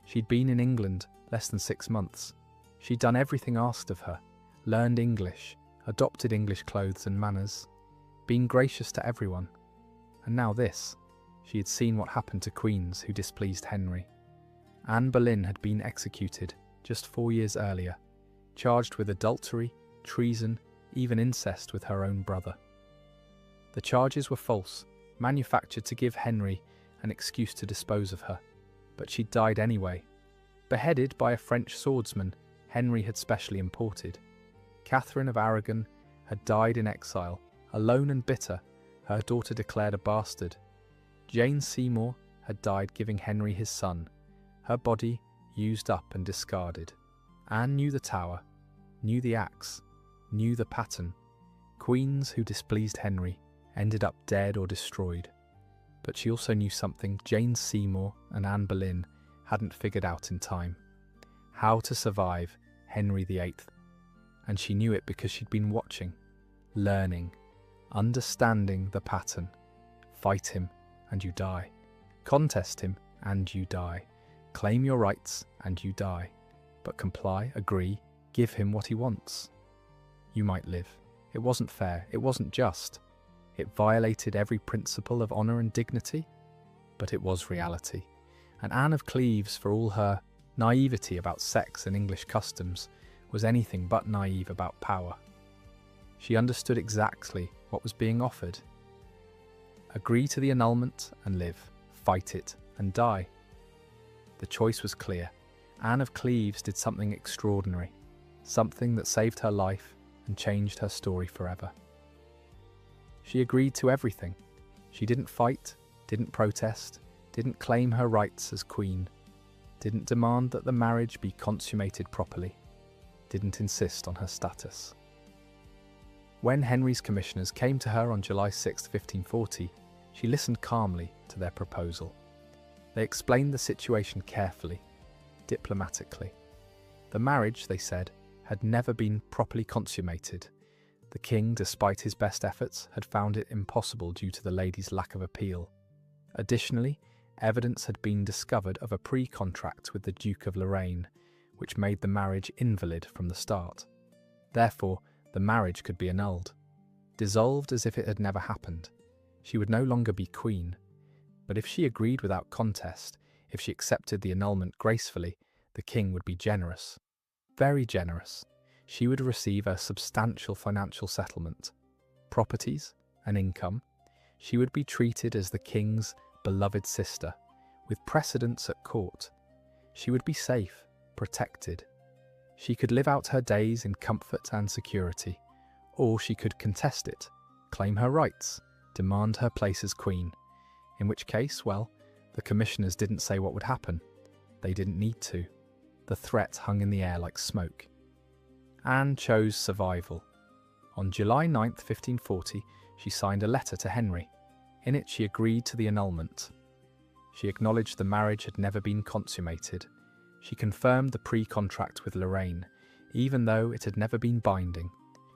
S1: She'd been in England less than 6 months. She'd done everything asked of her, learned English, adopted English clothes and manners, been gracious to everyone. And now this. She had seen what happened to queens who displeased Henry. Anne Boleyn had been executed just 4 years earlier, charged with adultery, treason, even incest with her own brother. The charges were false, manufactured to give Henry an excuse to dispose of her, but she died anyway, beheaded by a French swordsman Henry had specially imported. Catherine of Aragon had died in exile, alone and bitter, her daughter declared a bastard. Jane Seymour had died giving Henry his son, her body used up and discarded. Anne knew the Tower, knew the axe, knew the pattern. Queens who displeased Henry ended up dead or destroyed. But she also knew something Jane Seymour and Anne Boleyn hadn't figured out in time: how to survive Henry VIII. and she knew it because she'd been watching, learning, understanding the pattern. Fight him, and you die. Contest him, and you die. Claim your rights, and you die. But comply, agree, give him what he wants. You might live. It wasn't fair, it wasn't just. It violated every principle of honour and dignity, but it was reality. And Anne of Cleves, for all her naivety about sex and English customs, was anything but naive about power. She understood exactly what was being offered. Agree to the annulment and live, fight it and die. The choice was clear. Anne of Cleves did something extraordinary, something that saved her life and changed her story forever. She agreed to everything. She didn't fight, didn't protest, didn't claim her rights as queen, didn't demand that the marriage be consummated properly, didn't insist on her status. When Henry's commissioners came to her on July 6, 1540, she listened calmly to their proposal. They explained the situation carefully, diplomatically. The marriage, they said, had never been properly consummated. The king, despite his best efforts, had found it impossible due to the lady's lack of appeal. Additionally, evidence had been discovered of a pre-contract with the Duke of Lorraine, which made the marriage invalid from the start. Therefore, the marriage could be annulled, dissolved as if it had never happened. She would no longer be queen. But if she agreed without contest, if she accepted the annulment gracefully, the king would be generous. Very generous. She would receive a substantial financial settlement, properties, and income. She would be treated as the king's beloved sister, with precedence at court. She would be safe, protected. She could live out her days in comfort and security, or she could contest it, claim her rights, demand her place as queen. In which case, well, the commissioners didn't say what would happen. They didn't need to. The threat hung in the air like smoke. Anne chose survival. On July 9, 1540, she signed a letter to Henry. In it, she agreed to the annulment. She acknowledged the marriage had never been consummated. She confirmed the pre-contract with Lorraine, even though it had never been binding.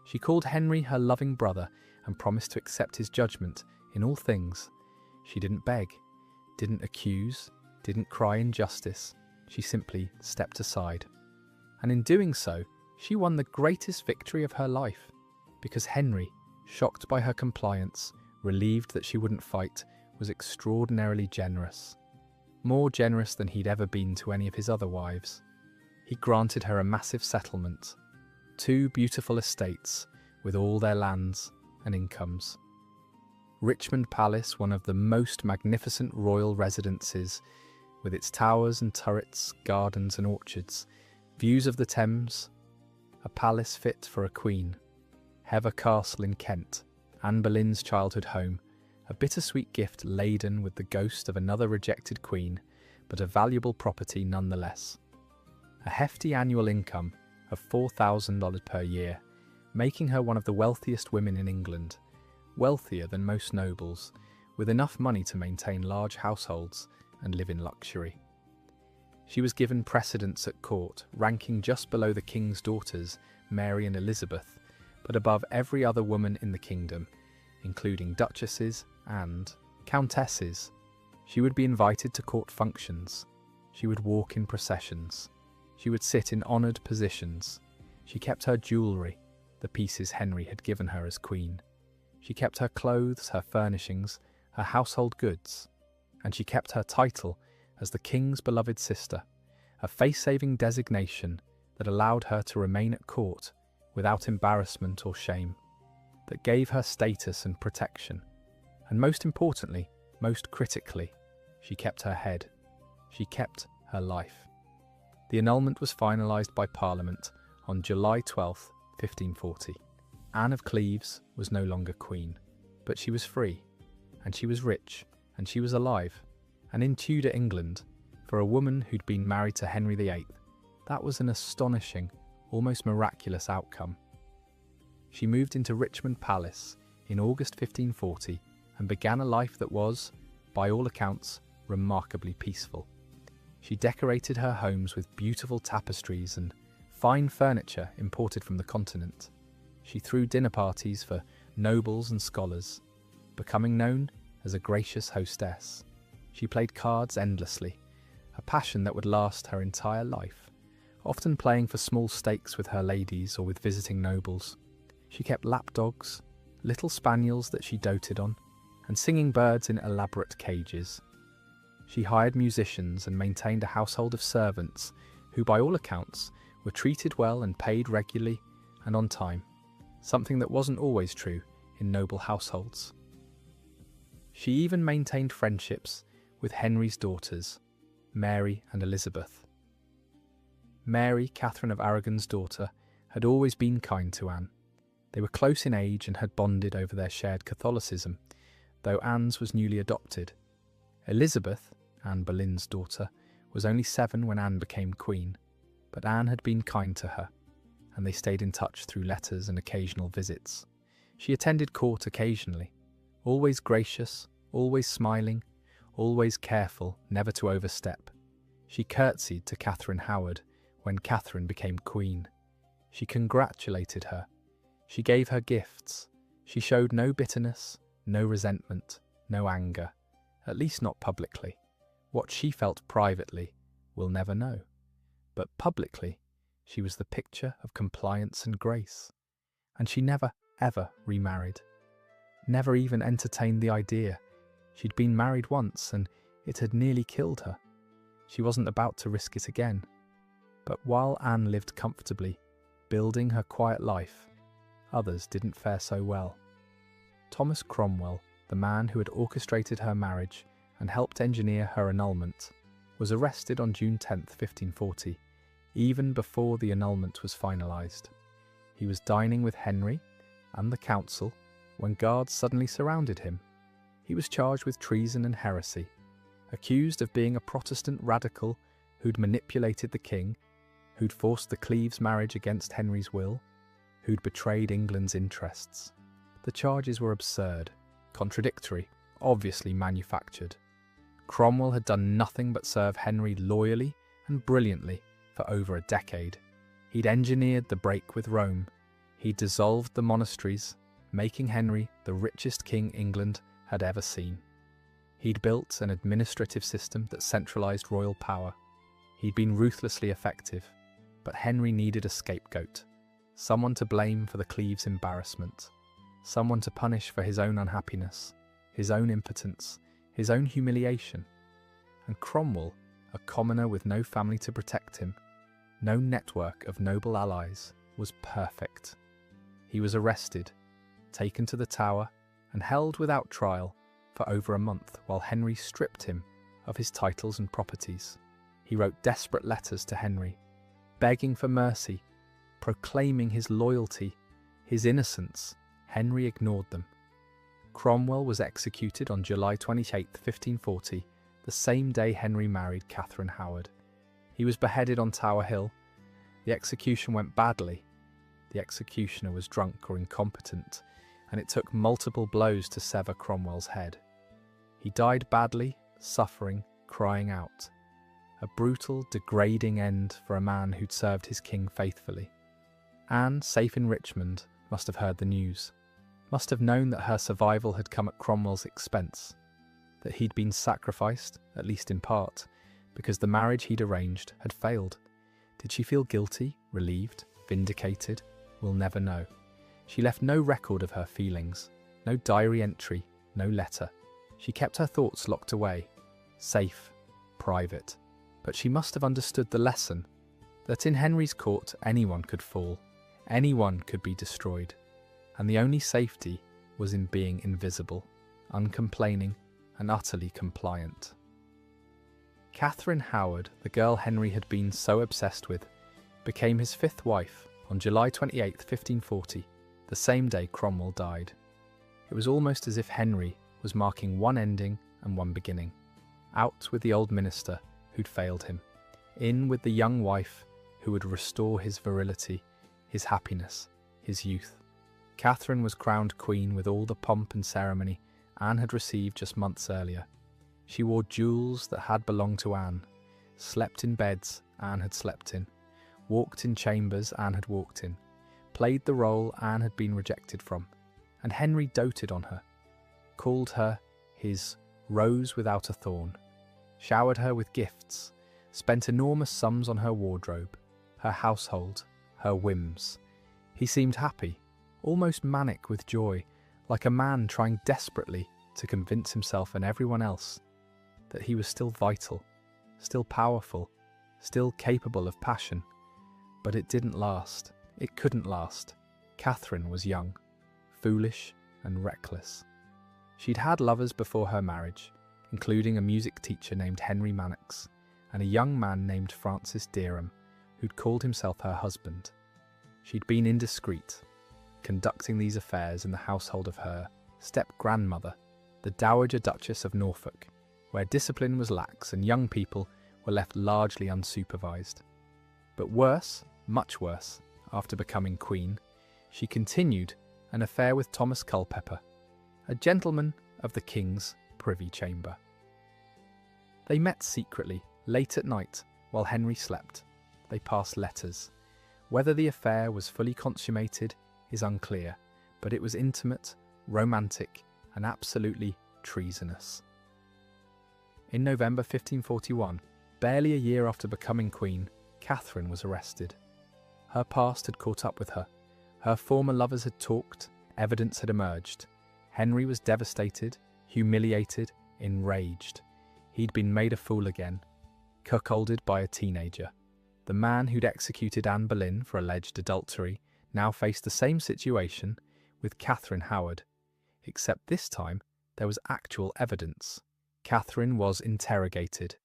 S1: She called Henry her loving brother and promised to accept his judgment in all things. She didn't beg, didn't accuse, didn't cry injustice. She simply stepped aside. And in doing so, she won the greatest victory of her life, because Henry, shocked by her compliance, relieved that she wouldn't fight, was extraordinarily generous. More generous than he'd ever been to any of his other wives. He granted her a massive settlement, 2 beautiful estates with all their lands and incomes. Richmond Palace, one of the most magnificent royal residences, with its towers and turrets, gardens and orchards, views of the Thames, a palace fit for a queen. Hever Castle in Kent, Anne Boleyn's childhood home, a bittersweet gift laden with the ghost of another rejected queen, but a valuable property nonetheless. A hefty annual income of $4,000 per year, making her one of the wealthiest women in England, wealthier than most nobles, with enough money to maintain large households and live in luxury. She was given precedence at court, ranking just below the king's daughters, Mary and Elizabeth, but above every other woman in the kingdom, including duchesses and countesses. She would be invited to court functions. She would walk in processions. She would sit in honoured positions. She kept her jewellery, the pieces Henry had given her as queen. She kept her clothes, her furnishings, her household goods, and she kept her title as the king's beloved sister, a face-saving designation that allowed her to remain at court without embarrassment or shame, that gave her status and protection. And most importantly, most critically, she kept her head. She kept her life. The annulment was finalised by Parliament on July 12, 1540. Anne of Cleves was no longer queen, but she was free, and she was rich, and she was alive. And in Tudor England, for a woman who'd been married to Henry VIII, that was an astonishing, almost miraculous outcome. She moved into Richmond Palace in August 1540 and began a life that was, by all accounts, remarkably peaceful. She decorated her homes with beautiful tapestries and fine furniture imported from the continent. She threw dinner parties for nobles and scholars, becoming known as a gracious hostess. She played cards endlessly, a passion that would last her entire life, often playing for small stakes with her ladies or with visiting nobles. She kept lapdogs, little spaniels that she doted on, and singing birds in elaborate cages. She hired musicians and maintained a household of servants who, by all accounts, were treated well and paid regularly and on time, something that wasn't always true in noble households. She even maintained friendships with Henry's daughters, Mary and Elizabeth. Mary, Catherine of Aragon's daughter, had always been kind to Anne. They were close in age and had bonded over their shared Catholicism, though Anne's was newly adopted. Elizabeth, Anne Boleyn's daughter, was only 7 when Anne became queen, but Anne had been kind to her, and they stayed in touch through letters and occasional visits. She attended court occasionally, always gracious, always smiling, always careful never to overstep. She curtsied to Catherine Howard when Catherine became queen. She congratulated her. She gave her gifts. She showed no bitterness, no resentment, no anger, at least not publicly. What she felt privately, we'll never know. But publicly, she was the picture of compliance and grace. And she never, ever remarried. Never even entertained the idea. She'd been married once and it had nearly killed her. She wasn't about to risk it again. But while Anne lived comfortably, building her quiet life, others didn't fare so well. Thomas Cromwell, the man who had orchestrated her marriage and helped engineer her annulment, was arrested on June 10, 1540, even before the annulment was finalised. He was dining with Henry and the council when guards suddenly surrounded him. He was charged with treason and heresy, accused of being a Protestant radical who'd manipulated the king, who'd forced the Cleves marriage against Henry's will, who'd betrayed England's interests. The charges were absurd, contradictory, obviously manufactured. Cromwell had done nothing but serve Henry loyally and brilliantly for over a decade. He'd engineered the break with Rome. He'd dissolved the monasteries, making Henry the richest king England had ever seen. He'd built an administrative system that centralised royal power. He'd been ruthlessly effective, but Henry needed a scapegoat, someone to blame for the Cleves' embarrassment, someone to punish for his own unhappiness, his own impotence, his own humiliation. And Cromwell, a commoner with no family to protect him, no network of noble allies, was perfect. He was arrested, taken to the Tower, and held without trial for over a month while Henry stripped him of his titles and properties. He wrote desperate letters to Henry, begging for mercy, proclaiming his loyalty, his innocence. Henry ignored them. Cromwell was executed on July 28, 1540, the same day Henry married Catherine Howard. He was beheaded on Tower Hill. The execution went badly. The executioner was drunk or incompetent, and it took multiple blows to sever Cromwell's head. He died badly, suffering, crying out. A brutal, degrading end for a man who'd served his king faithfully. Anne, safe in Richmond, must have heard the news, must have known that her survival had come at Cromwell's expense, that he'd been sacrificed, at least in part, because the marriage he'd arranged had failed. Did she feel guilty, relieved, vindicated? We'll never know. She left no record of her feelings, no diary entry, no letter. She kept her thoughts locked away, safe, private. But she must have understood the lesson, that in Henry's court anyone could fall, anyone could be destroyed, and the only safety was in being invisible, uncomplaining, and utterly compliant. Catherine Howard, the girl Henry had been so obsessed with, became his 5th wife on July 28, 1540, the same day Cromwell died. It was almost as if Henry was marking one ending and one beginning. Out with the old minister who'd failed him, in with the young wife who would restore his virility, his happiness, his youth. Catherine was crowned queen with all the pomp and ceremony Anne had received just months earlier. She wore jewels that had belonged to Anne, slept in beds Anne had slept in, walked in chambers Anne had walked in, played the role Anne had been rejected from, and Henry doted on her, called her his rose without a thorn, showered her with gifts, spent enormous sums on her wardrobe, her household, her whims. He seemed happy, almost manic with joy, like a man trying desperately to convince himself and everyone else that he was still vital, still powerful, still capable of passion. But it didn't last. It couldn't last. Catherine was young, foolish, and reckless. She'd had lovers before her marriage, including a music teacher named Henry Mannix and a young man named Francis Derham, who'd called himself her husband. She'd been indiscreet, conducting these affairs in the household of her step-grandmother, the Dowager Duchess of Norfolk, where discipline was lax and young people were left largely unsupervised. But worse, much worse, after becoming queen, she continued an affair with Thomas Culpeper, a gentleman of the king's privy chamber. They met secretly, late at night, while Henry slept. They passed letters. Whether the affair was fully consummated is unclear, but it was intimate, romantic, and absolutely treasonous. In November 1541, barely a year after becoming queen, Catherine was arrested. Her past had caught up with her. Her former lovers had talked, evidence had emerged. Henry was devastated, humiliated, enraged. He'd been made a fool again, cuckolded by a teenager. The man who'd executed Anne Boleyn for alleged adultery now faced the same situation with Catherine Howard, except this time there was actual evidence. Catherine was interrogated.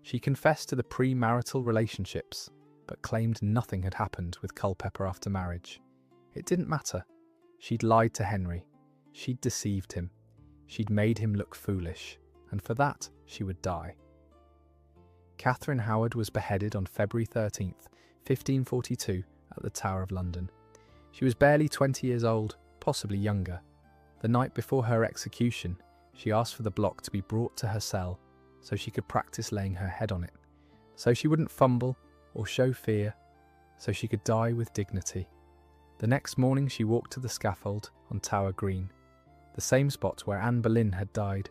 S1: She confessed to the premarital relationships, but claimed nothing had happened with Culpeper after marriage. It didn't matter. She'd lied to Henry. She'd deceived him. She'd made him look foolish, and for that she would die. Catherine Howard was beheaded on February 13th, 1542, at the Tower of London. She was barely 20 years old, possibly younger. The night before her execution, she asked for the block to be brought to her cell so she could practice laying her head on it, so she wouldn't fumble or show fear, so she could die with dignity. The next morning she walked to the scaffold on Tower Green, the same spot where Anne Boleyn had died.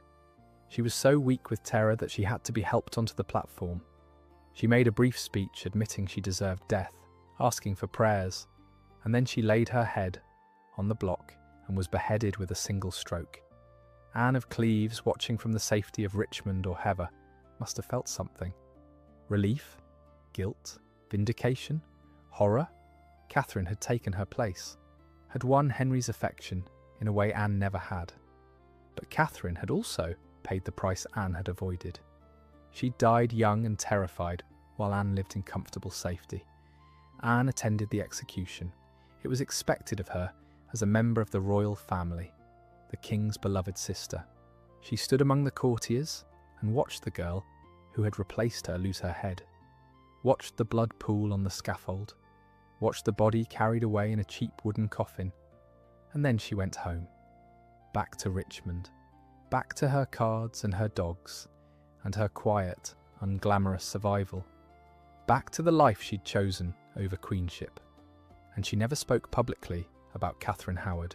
S1: She was so weak with terror that she had to be helped onto the platform. She made a brief speech admitting she deserved death, asking for prayers, and then she laid her head on the block and was beheaded with a single stroke. Anne of Cleves, watching from the safety of Richmond or Hever, must have felt something. Relief? Guilt? Vindication? Horror? Catherine had taken her place, had won Henry's affection in a way Anne never had. But Catherine had also paid the price Anne had avoided. She died young and terrified, while Anne lived in comfortable safety. Anne attended the execution. It was expected of her as a member of the royal family, the king's beloved sister. She stood among the courtiers and watched the girl who had replaced her lose her head, watched the blood pool on the scaffold, watched the body carried away in a cheap wooden coffin, and then she went home, back to Richmond, back to her cards and her dogs, and her quiet, unglamorous survival, back to the life she'd chosen over queenship. And she never spoke publicly about Catherine Howard,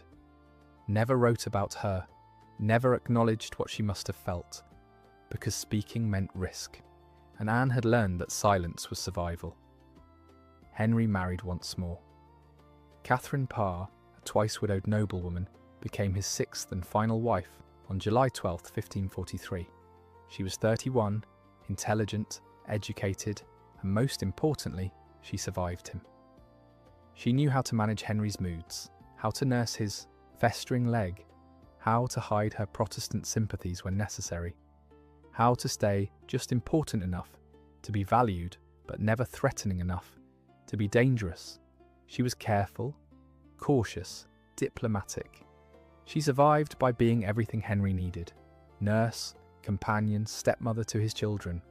S1: never wrote about her, never acknowledged what she must have felt, because speaking meant risk, and Anne had learned that silence was survival. Henry married once more. Catherine Parr, a twice-widowed noblewoman, became his sixth and final wife on July 12, 1543. She was 31, intelligent, educated, and most importantly, she survived him. She knew how to manage Henry's moods, how to nurse his festering leg, how to hide her Protestant sympathies when necessary, how to stay just important enough to be valued but never threatening enough to be dangerous. She was careful, cautious, diplomatic. She survived by being everything Henry needed: nurse, companion, stepmother to his children.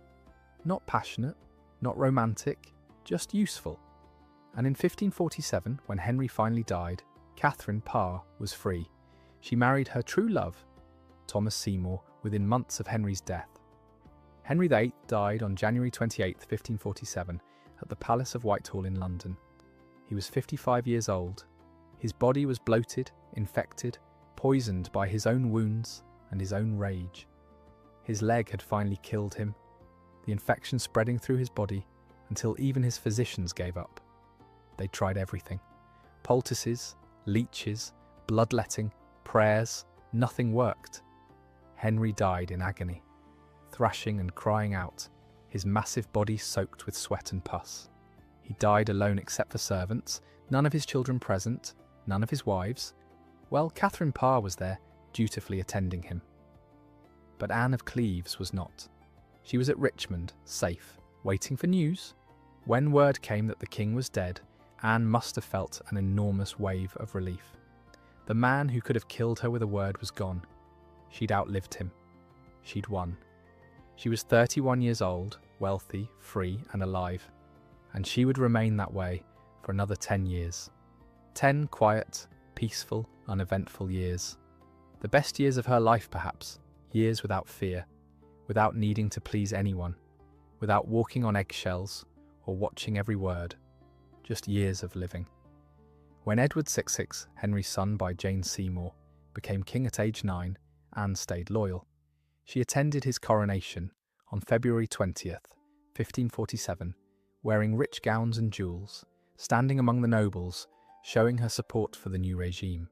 S1: Not passionate, not romantic, just useful. And in 1547, when Henry finally died, Catherine Parr was free. She married her true love, Thomas Seymour, within months of Henry's death. Henry VIII died on January 28, 1547, at the Palace of Whitehall in London. He was 55 years old. His body was bloated, infected, poisoned by his own wounds and his own rage. His leg had finally killed him, the infection spreading through his body until even his physicians gave up. They tried everything. Poultices, leeches, bloodletting, prayers, nothing worked. Henry died in agony, thrashing and crying out, his massive body soaked with sweat and pus. He died alone except for servants, none of his children present, none of his wives. Well, Catherine Parr was there, dutifully attending him. But Anne of Cleves was not. She was at Richmond, safe, waiting for news. When word came that the king was dead, Anne must have felt an enormous wave of relief. The man who could have killed her with a word was gone. She'd outlived him. She'd won. She was 31 years old, wealthy, free, and alive. And she would remain that way for another 10 years. 10 quiet, peaceful, uneventful years. The best years of her life, perhaps. Years without fear, without needing to please anyone, without walking on eggshells or watching every word. Just years of living. When Edward VI, Henry's son by Jane Seymour, became king at age 9, Anne stayed loyal. She attended his coronation on February 20th, 1547, wearing rich gowns and jewels, standing among the nobles, showing her support for the new regime.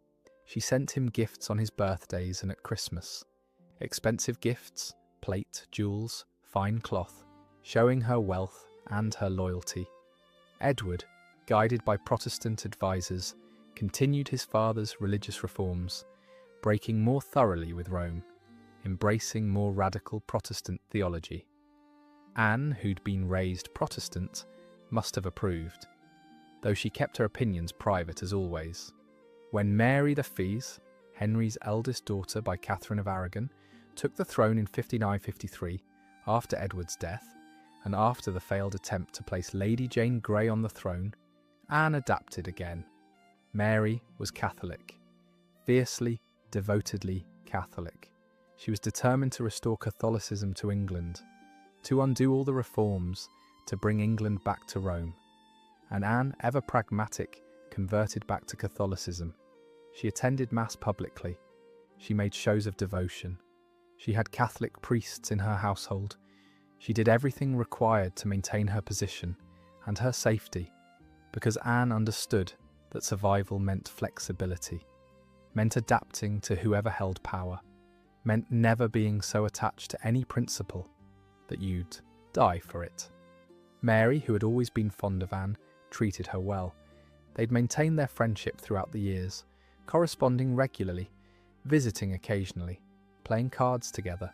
S1: She sent him gifts on his birthdays and at Christmas. Expensive gifts, plate, jewels, fine cloth, showing her wealth and her loyalty. Edward, guided by Protestant advisers, continued his father's religious reforms, breaking more thoroughly with Rome, embracing more radical Protestant theology. Anne, who'd been raised Protestant, must have approved, though she kept her opinions private as always. When Mary the Fils, Henry's eldest daughter by Catherine of Aragon, took the throne in 59-53 after Edward's death, and after the failed attempt to place Lady Jane Grey on the throne, Anne adapted again. Mary was Catholic, fiercely, devotedly Catholic. She was determined to restore Catholicism to England, to undo all the reforms, to bring England back to Rome. And Anne, ever pragmatic, converted back to Catholicism. She attended Mass publicly. She made shows of devotion. She had Catholic priests in her household. She did everything required to maintain her position and her safety, because Anne understood that survival meant flexibility, meant adapting to whoever held power, meant never being so attached to any principle that you'd die for it. Mary, who had always been fond of Anne, treated her well. They'd maintained their friendship throughout the years, corresponding regularly, visiting occasionally, playing cards together.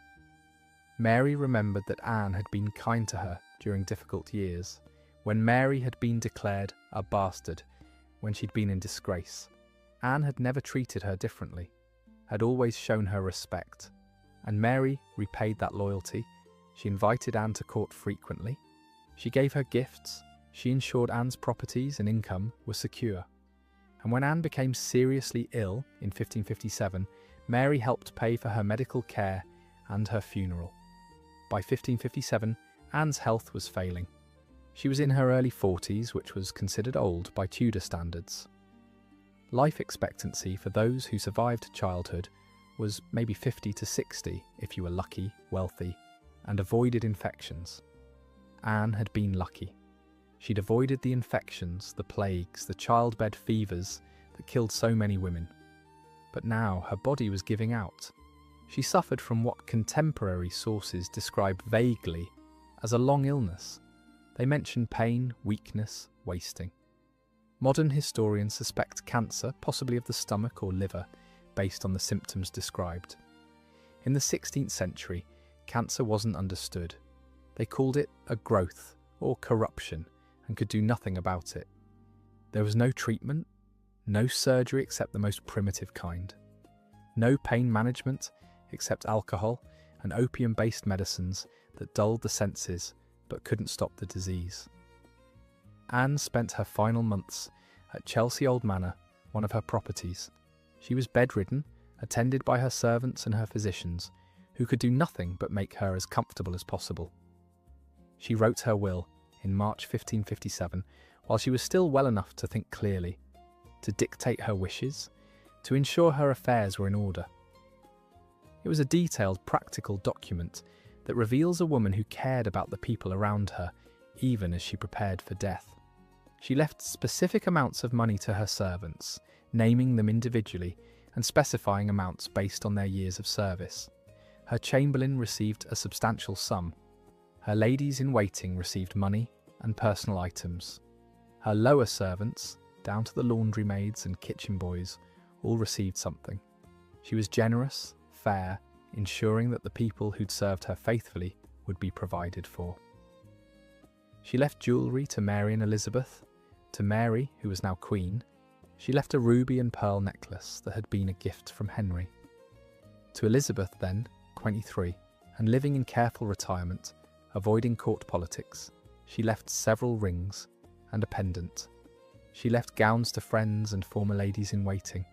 S1: Mary remembered that Anne had been kind to her during difficult years, when Mary had been declared a bastard, when she'd been in disgrace. Anne had never treated her differently, had always shown her respect, and Mary repaid that loyalty. She invited Anne to court frequently. She gave her gifts. She ensured Anne's properties and income were secure. And when Anne became seriously ill in 1557, Mary helped pay for her medical care and her funeral. By 1557, Anne's health was failing. She was in her early 40s, which was considered old by Tudor standards. Life expectancy for those who survived childhood was maybe 50 to 60 if you were lucky, wealthy, and avoided infections. Anne had been lucky. She'd avoided the infections, the plagues, the childbed fevers that killed so many women. But now her body was giving out. She suffered from what contemporary sources describe vaguely as a long illness. They mention pain, weakness, wasting. Modern historians suspect cancer, possibly of the stomach or liver, based on the symptoms described. In the 16th century, cancer wasn't understood. They called it a growth or corruption and could do nothing about it. There was no treatment, no surgery except the most primitive kind, no pain management except alcohol and opium-based medicines that dulled the senses but couldn't stop the disease. Anne spent her final months at Chelsea Old Manor, one of her properties. She was bedridden, attended by her servants and her physicians, who could do nothing but make her as comfortable as possible. She wrote her will in March 1557, while she was still well enough to think clearly, to dictate her wishes, to ensure her affairs were in order. It was a detailed, practical document that reveals a woman who cared about the people around her, even as she prepared for death. She left specific amounts of money to her servants, naming them individually and specifying amounts based on their years of service. Her chamberlain received a substantial sum. Her ladies-in-waiting received money and personal items. Her lower servants, down to the laundry maids and kitchen boys, all received something. She was generous, fair, ensuring that the people who'd served her faithfully would be provided for. She left jewellery to Mary and Elizabeth. To Mary, who was now Queen, she left a ruby and pearl necklace that had been a gift from Henry. To Elizabeth then, 23, and living in careful retirement, avoiding court politics, she left several rings and a pendant. She left gowns to friends and former ladies-in-waiting,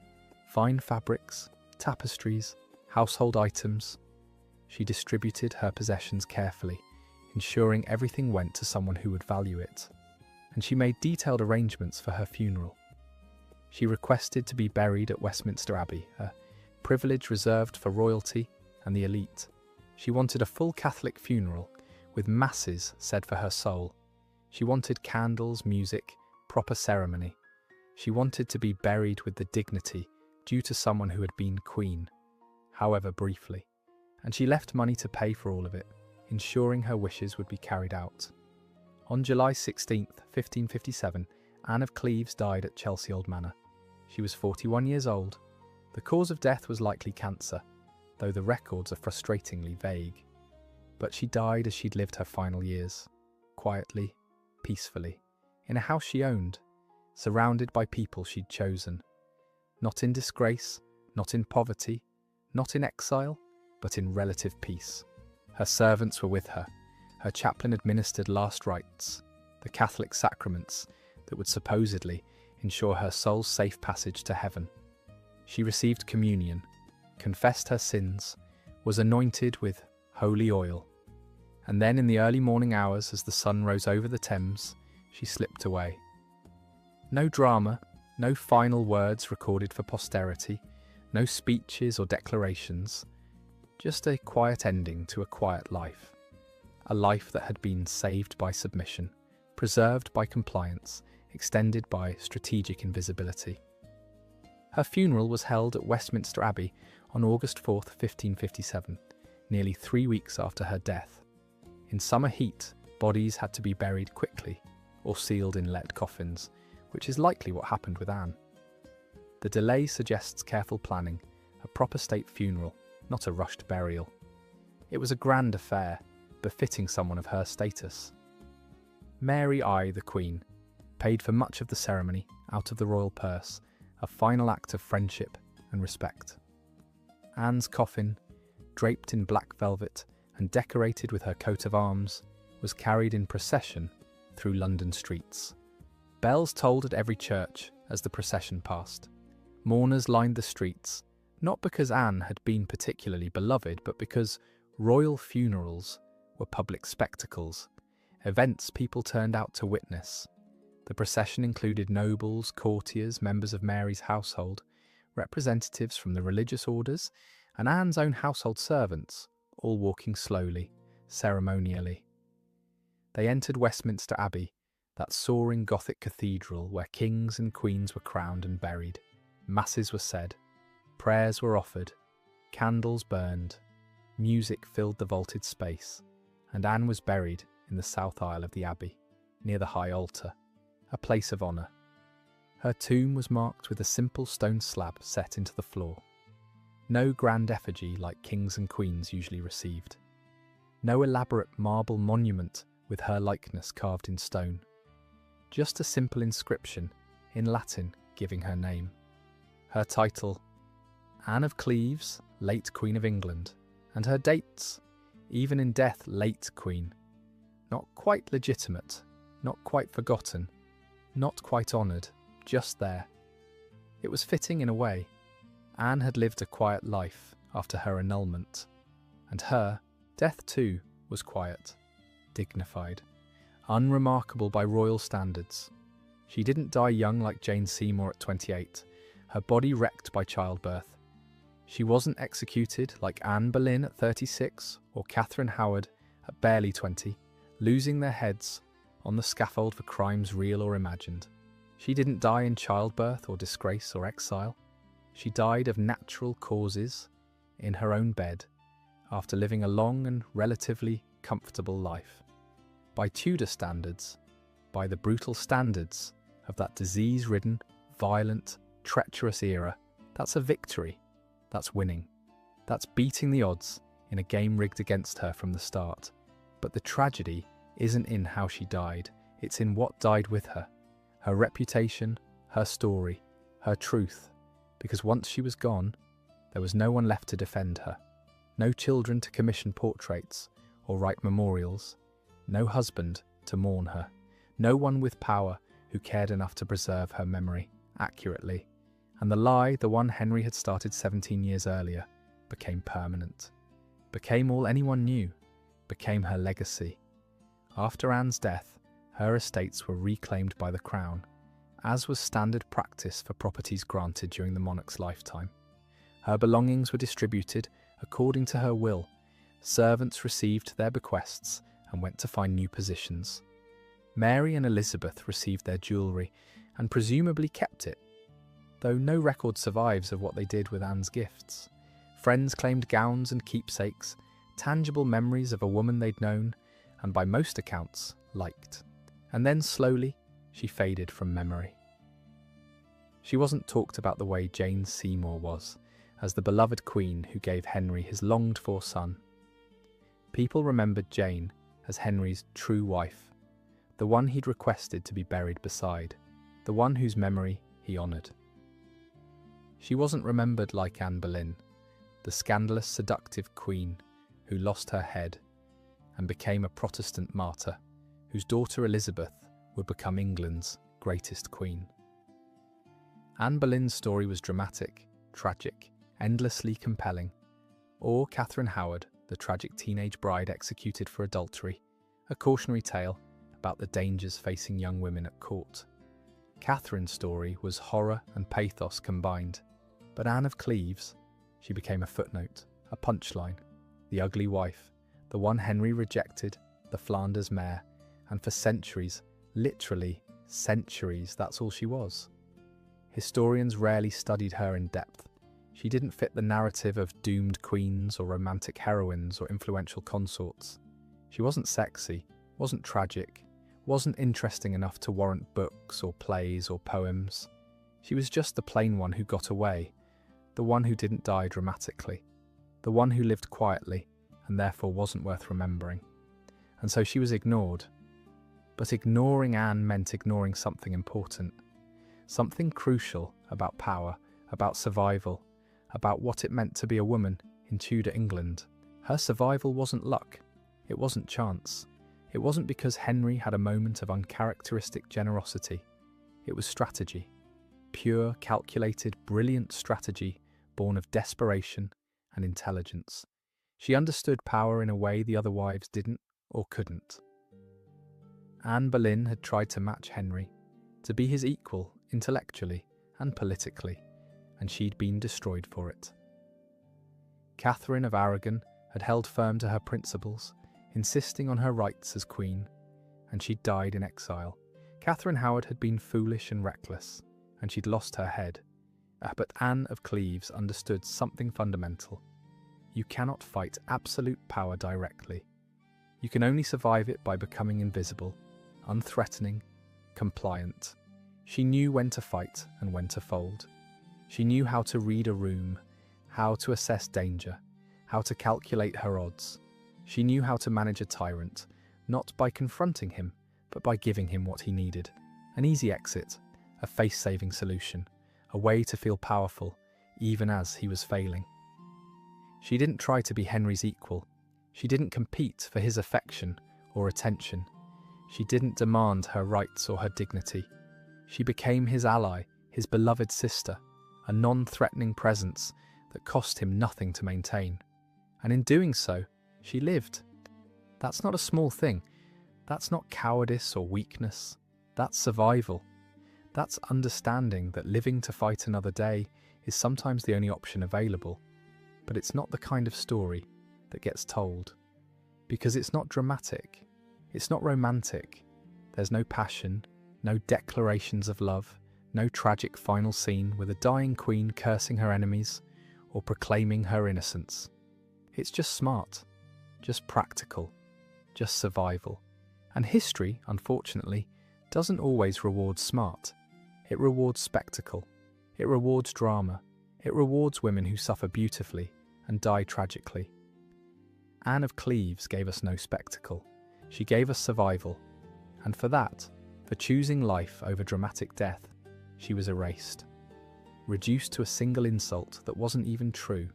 S1: fine fabrics, tapestries, household items. She distributed her possessions carefully, ensuring everything went to someone who would value it. And she made detailed arrangements for her funeral. She requested to be buried at Westminster Abbey, a privilege reserved for royalty and the elite. She wanted a full Catholic funeral, with masses said for her soul. She wanted candles, music, proper ceremony. She wanted to be buried with the dignity due to someone who had been queen, however briefly. And she left money to pay for all of it, ensuring her wishes would be carried out. On July 16, 1557, Anne of Cleves died at Chelsea Old Manor. She was 41 years old. The cause of death was likely cancer, though the records are frustratingly vague. But she died as she'd lived her final years, quietly, peacefully, in a house she owned, surrounded by people she'd chosen. Not in disgrace, not in poverty, not in exile, but in relative peace. Her servants were with her. Her chaplain administered last rites, the Catholic sacraments that would supposedly ensure her soul's safe passage to heaven. She received communion, confessed her sins, was anointed with holy oil. And then in the early morning hours, as the sun rose over the Thames, she slipped away. No drama, no final words recorded for posterity, no speeches or declarations, just a quiet ending to a quiet life. A life that had been saved by submission, preserved by compliance, extended by strategic invisibility. Her funeral was held at Westminster Abbey on August 4, 1557, nearly 3 weeks after her death. In summer heat, bodies had to be buried quickly or sealed in lead coffins, which is likely what happened with Anne. The delay suggests careful planning, a proper state funeral, not a rushed burial. It was a grand affair, befitting someone of her status. Mary I, the Queen, paid for much of the ceremony out of the royal purse, a final act of friendship and respect. Anne's coffin, draped in black velvet and decorated with her coat of arms, was carried in procession through London streets. Bells tolled at every church as the procession passed. Mourners lined the streets, not because Anne had been particularly beloved, but because royal funerals were public spectacles, events people turned out to witness. The procession included nobles, courtiers, members of Mary's household, representatives from the religious orders, and Anne's own household servants, all walking slowly, ceremonially. They entered Westminster Abbey, that soaring Gothic cathedral where kings and queens were crowned and buried. Masses were said, prayers were offered, candles burned, music filled the vaulted space, and Anne was buried in the south aisle of the abbey, near the high altar, a place of honour. Her tomb was marked with a simple stone slab set into the floor. No grand effigy like kings and queens usually received. No elaborate marble monument with her likeness carved in stone. Just a simple inscription in Latin giving her name. Her title, Anne of Cleves, late Queen of England, and her dates, even in death late Queen. Not quite legitimate, not quite forgotten, not quite honoured, just there. It was fitting in a way. Anne had lived a quiet life after her annulment, and her death too was quiet, dignified. unremarkable by royal standards. She didn't die young like Jane Seymour at 28, her body wrecked by childbirth. She wasn't executed like Anne Boleyn at 36 or Catherine Howard at barely 20, losing their heads on the scaffold for crimes real or imagined. She didn't die in childbirth or disgrace or exile. She died of natural causes in her own bed after living a long and relatively comfortable life. By Tudor standards, by the brutal standards of that disease-ridden, violent, treacherous era, that's a victory. That's winning. That's beating the odds in a game rigged against her from the start. But the tragedy isn't in how she died, it's in what died with her. Her reputation, her story, her truth. Because once she was gone, there was no one left to defend her. No children to commission portraits or write memorials. No husband to mourn her. No one with power who cared enough to preserve her memory accurately. And the lie, the one Henry had started 17 years earlier, became permanent. Became all anyone knew. Became her legacy. After Anne's death, her estates were reclaimed by the Crown, as was standard practice for properties granted during the monarch's lifetime. Her belongings were distributed according to her will. Servants received their bequests and went to find new positions. Mary and Elizabeth received their jewellery and presumably kept it, though no record survives of what they did with Anne's gifts. Friends claimed gowns and keepsakes, tangible memories of a woman they'd known, and by most accounts, liked. And then slowly, she faded from memory. She wasn't talked about the way Jane Seymour was, as the beloved queen who gave Henry his longed-for son. People remembered Jane as Henry's true wife, the one he'd requested to be buried beside, the one whose memory he honoured. She wasn't remembered like Anne Boleyn, the scandalous, seductive queen who lost her head and became a Protestant martyr, whose daughter Elizabeth would become England's greatest queen. Anne Boleyn's story was dramatic, tragic, endlessly compelling. Or Catherine Howard, the tragic teenage bride executed for adultery, a cautionary tale about the dangers facing young women at court. Catherine's story was horror and pathos combined, but Anne of Cleves, she became a footnote, a punchline, the ugly wife, the one Henry rejected, the Flanders mare, and for centuries, literally centuries, that's all she was. Historians rarely studied her in depth. She didn't fit the narrative of doomed queens or romantic heroines or influential consorts. She wasn't sexy, wasn't tragic, wasn't interesting enough to warrant books or plays or poems. She was just the plain one who got away, the one who didn't die dramatically, the one who lived quietly and therefore wasn't worth remembering. And so she was ignored. But ignoring Anne meant ignoring something important, something crucial about power, about survival, about what it meant to be a woman in Tudor England. Her survival wasn't luck, it wasn't chance, it wasn't because Henry had a moment of uncharacteristic generosity. It was strategy, pure, calculated, brilliant strategy born of desperation and intelligence. She understood power in a way the other wives didn't or couldn't. Anne Boleyn had tried to match Henry, to be his equal intellectually and politically, and she'd been destroyed for it. Catherine of Aragon had held firm to her principles, insisting on her rights as queen, and she'd died in exile. Catherine Howard had been foolish and reckless, and she'd lost her head. But Anne of Cleves understood something fundamental. You cannot fight absolute power directly. You can only survive it by becoming invisible, unthreatening, compliant. She knew when to fight and when to fold. She knew how to read a room, how to assess danger, how to calculate her odds. She knew how to manage a tyrant, not by confronting him, but by giving him what he needed. An easy exit, a face-saving solution, a way to feel powerful, even as he was failing. She didn't try to be Henry's equal. She didn't compete for his affection or attention. She didn't demand her rights or her dignity. She became his ally, his beloved sister, a non-threatening presence that cost him nothing to maintain. And in doing so, she lived. That's not a small thing, That's not cowardice or weakness. That's survival. That's understanding that living to fight another day is sometimes the only option available. But it's not the kind of story that gets told. Because it's not dramatic. It's not romantic. There's no passion, no declarations of love, no tragic final scene with a dying queen cursing her enemies or proclaiming her innocence. It's just smart, just practical, just survival. And history, unfortunately, doesn't always reward smart. It rewards spectacle. It rewards drama. It rewards women who suffer beautifully and die tragically. Anne of Cleves gave us no spectacle. She gave us survival. And for that, for choosing life over dramatic death, she was erased. Reduced to a single insult that wasn't even true.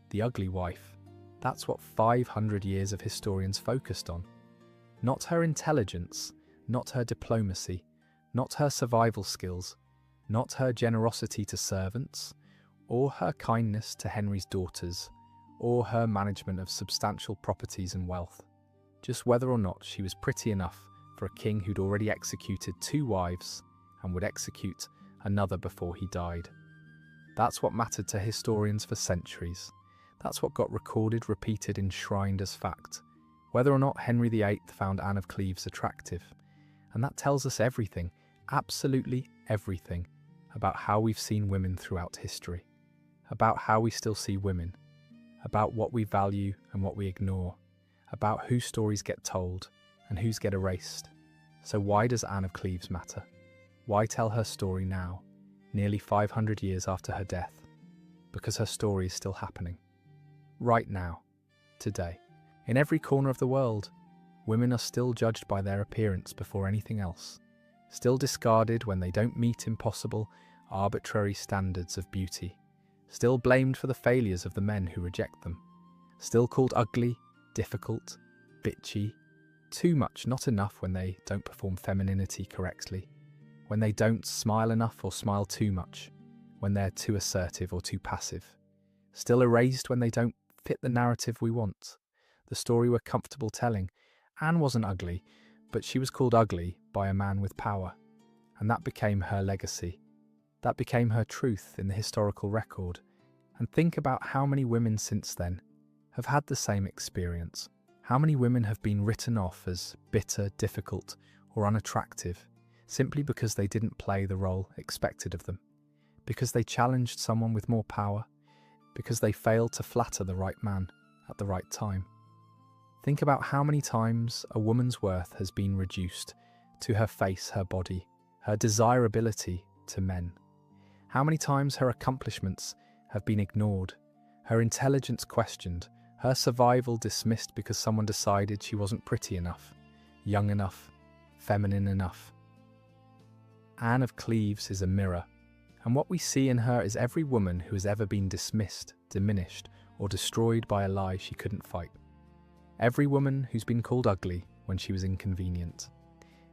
S1: The ugly wife. That's what 500 years of historians focused on. Not her intelligence, not her diplomacy, not her survival skills, not her generosity to servants, or her kindness to Henry's daughters, or her management of substantial properties and wealth. Just whether or not she was pretty enough for a king who'd already executed 2 wives and would execute another before he died. That's what mattered to historians for centuries. That's what got recorded, repeated, enshrined as fact. Whether or not Henry VIII found Anne of Cleves attractive. And that tells us everything, absolutely everything, about how we've seen women throughout history. About how we still see women. About what we value and what we ignore. About whose stories get told and whose get erased. So why does Anne of Cleves matter? Why tell her story now, nearly 500 years after her death? Because her story is still happening. Right now. Today. In every corner of the world, women are still judged by their appearance before anything else. Still discarded when they don't meet impossible, arbitrary standards of beauty. Still blamed for the failures of the men who reject them. Still called ugly, difficult, bitchy, too much, not enough when they don't perform femininity correctly, when they don't smile enough or smile too much, when they're too assertive or too passive. Still erased when they don't fit the narrative we want, the story we're comfortable telling. Anne wasn't ugly, but she was called ugly by a man with power, and that became her legacy. That became her truth in the historical record. And think about how many women since then have had the same experience. How many women have been written off as bitter, difficult, or unattractive simply because they didn't play the role expected of them, because they challenged someone with more power, because they failed to flatter the right man at the right time. Think about how many times a woman's worth has been reduced to her face, her body, her desirability to men. How many times her accomplishments have been ignored, her intelligence questioned, her survival dismissed because someone decided she wasn't pretty enough, young enough, feminine enough. Anne of Cleves is a mirror, and what we see in her is every woman who has ever been dismissed, diminished, or destroyed by a lie she couldn't fight. Every woman who's been called ugly when she was inconvenient.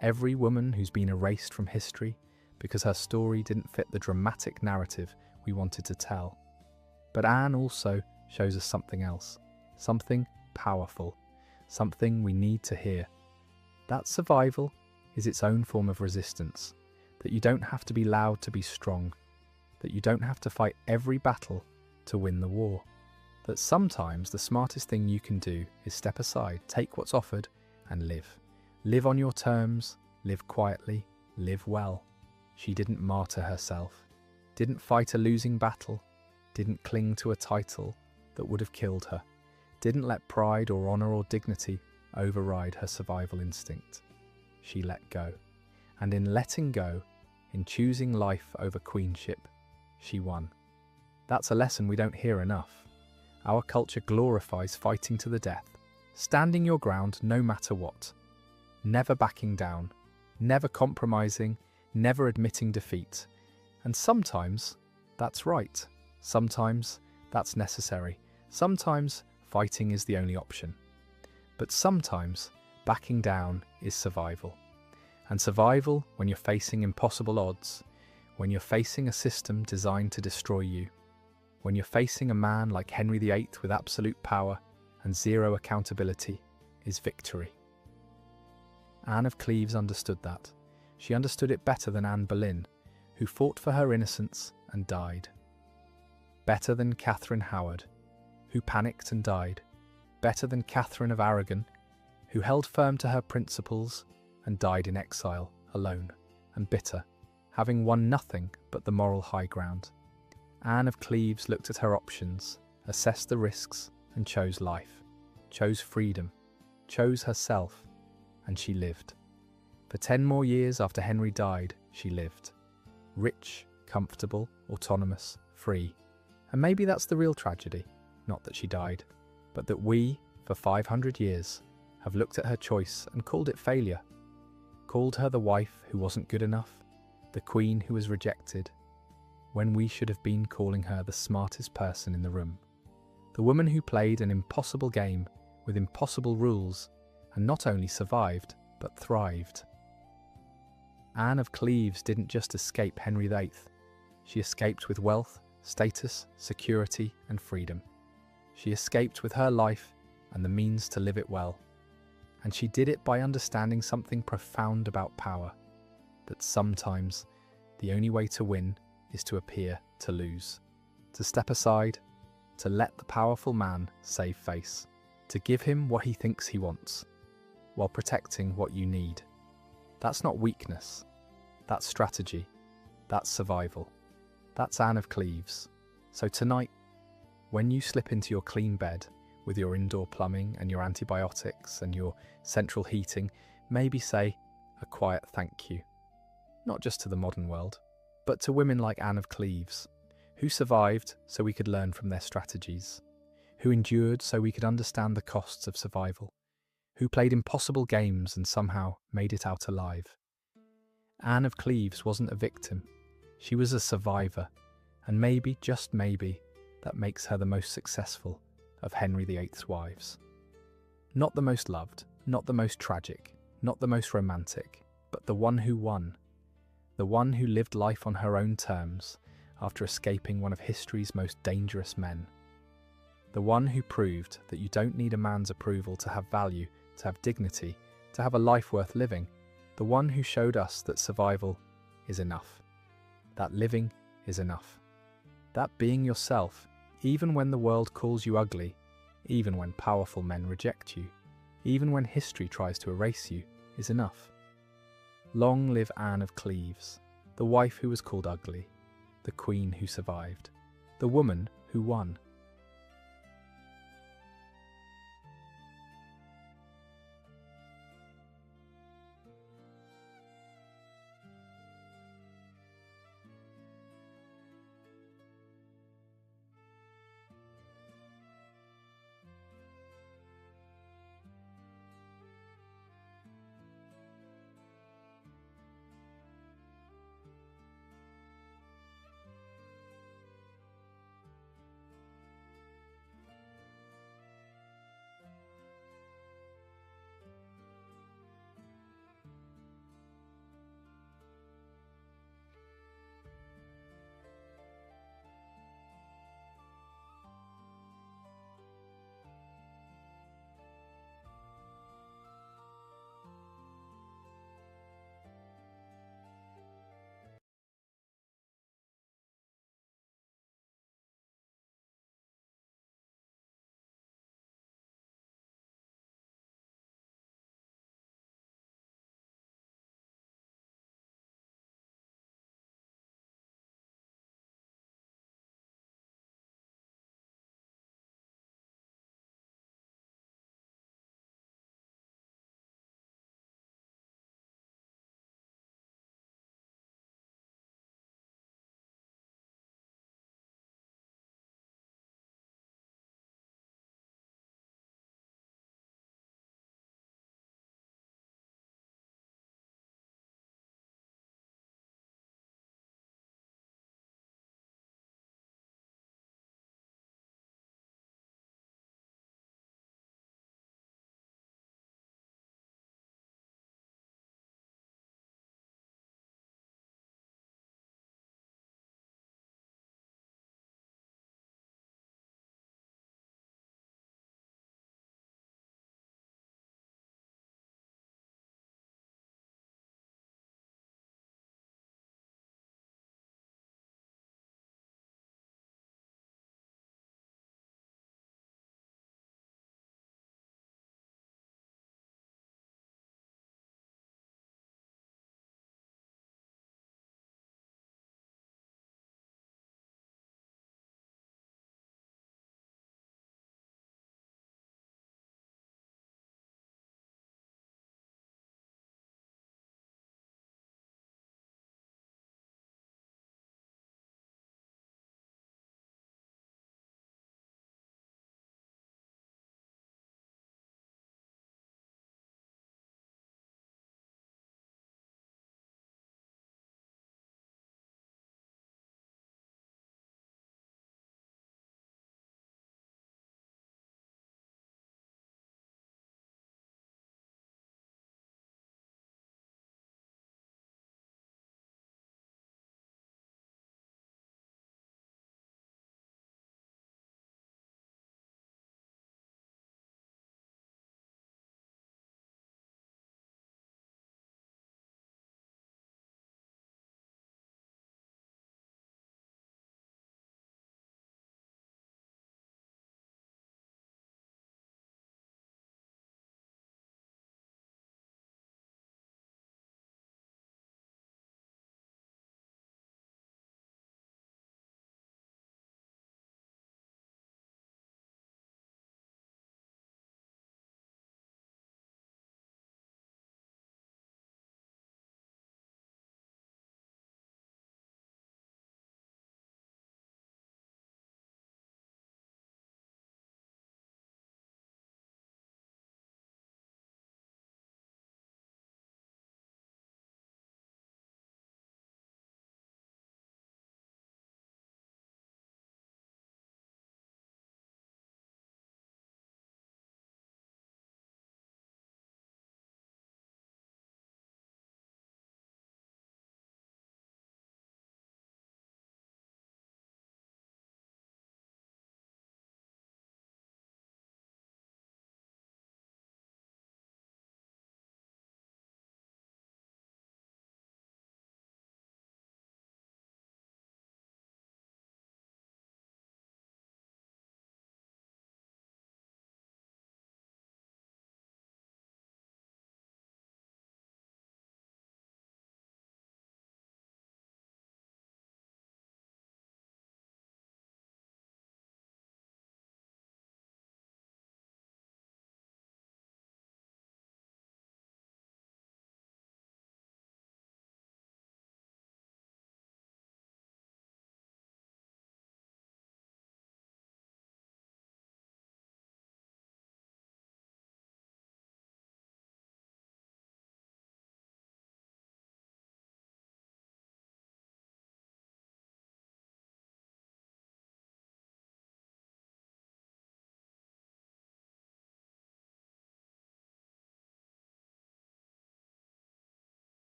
S1: Every woman who's been erased from history because her story didn't fit the dramatic narrative we wanted to tell. But Anne also shows us something else, something powerful, something we need to hear. That survival is its own form of resistance, that you don't have to be loud to be strong, that you don't have to fight every battle to win the war, that sometimes the smartest thing you can do is step aside, take what's offered, and live. Live on your terms, live quietly, live well. She didn't martyr herself, didn't fight a losing battle, didn't cling to a title that would have killed her, didn't let pride or honour or dignity override her survival instinct. She let go. And in letting go, in choosing life over queenship, she won. That's a lesson we don't hear enough. Our culture glorifies fighting to the death, standing your ground no matter what, never backing down, never compromising, never admitting defeat. And sometimes that's right. Sometimes that's necessary. Sometimes fighting is the only option. But sometimes backing down is survival. And survival when you're facing impossible odds, when you're facing a system designed to destroy you, when you're facing a man like Henry VIII with absolute power and zero accountability, is victory. Anne of Cleves understood that. She understood it better than Anne Boleyn, who fought for her innocence and died. Better than Catherine Howard, who panicked and died. Better than Catherine of Aragon, who held firm to her principles and died in exile, alone and bitter, having won nothing but the moral high ground. Anne of Cleves looked at her options, assessed the risks, and chose life, chose freedom, chose herself, and she lived. For 10 more years after Henry died, she lived. Rich, comfortable, autonomous, free. And maybe that's the real tragedy, not that she died, but that we, for 500 years, have looked at her choice and called it failure. Called her the wife who wasn't good enough, the queen who was rejected, when we should have been calling her the smartest person in the room. The woman who played an impossible game with impossible rules and not only survived, but thrived. Anne of Cleves didn't just escape Henry VIII. She escaped with wealth, status, security, and freedom. She escaped with her life and the means to live it well. And she did it by understanding something profound about power, that sometimes the only way to win is to appear to lose, to step aside, to let the powerful man save face, to give him what he thinks he wants, while protecting what you need. That's not weakness, that's strategy, that's survival. That's Anne of Cleves. So tonight, when you slip into your clean bed with your indoor plumbing and your antibiotics and your central heating, maybe say a quiet thank you. Not just to the modern world, but to women like Anne of Cleves, who survived so we could learn from their strategies, who endured so we could understand the costs of survival, who played impossible games and somehow made it out alive. Anne of Cleves wasn't a victim. She was a survivor, and maybe, just maybe, that makes her the most successful of Henry VIII's wives. Not the most loved, not the most tragic, not the most romantic, but the one who won. The one who lived life on her own terms after escaping one of history's most dangerous men. The one who proved that you don't need a man's approval to have value, to have dignity, to have a life worth living. The one who showed us that survival is enough. That living is enough. That being yourself, even when the world calls you ugly, even when powerful men reject you, even when history tries to erase you, is enough. Long live Anne of Cleves, the wife who was called ugly, the queen who survived, the woman who won.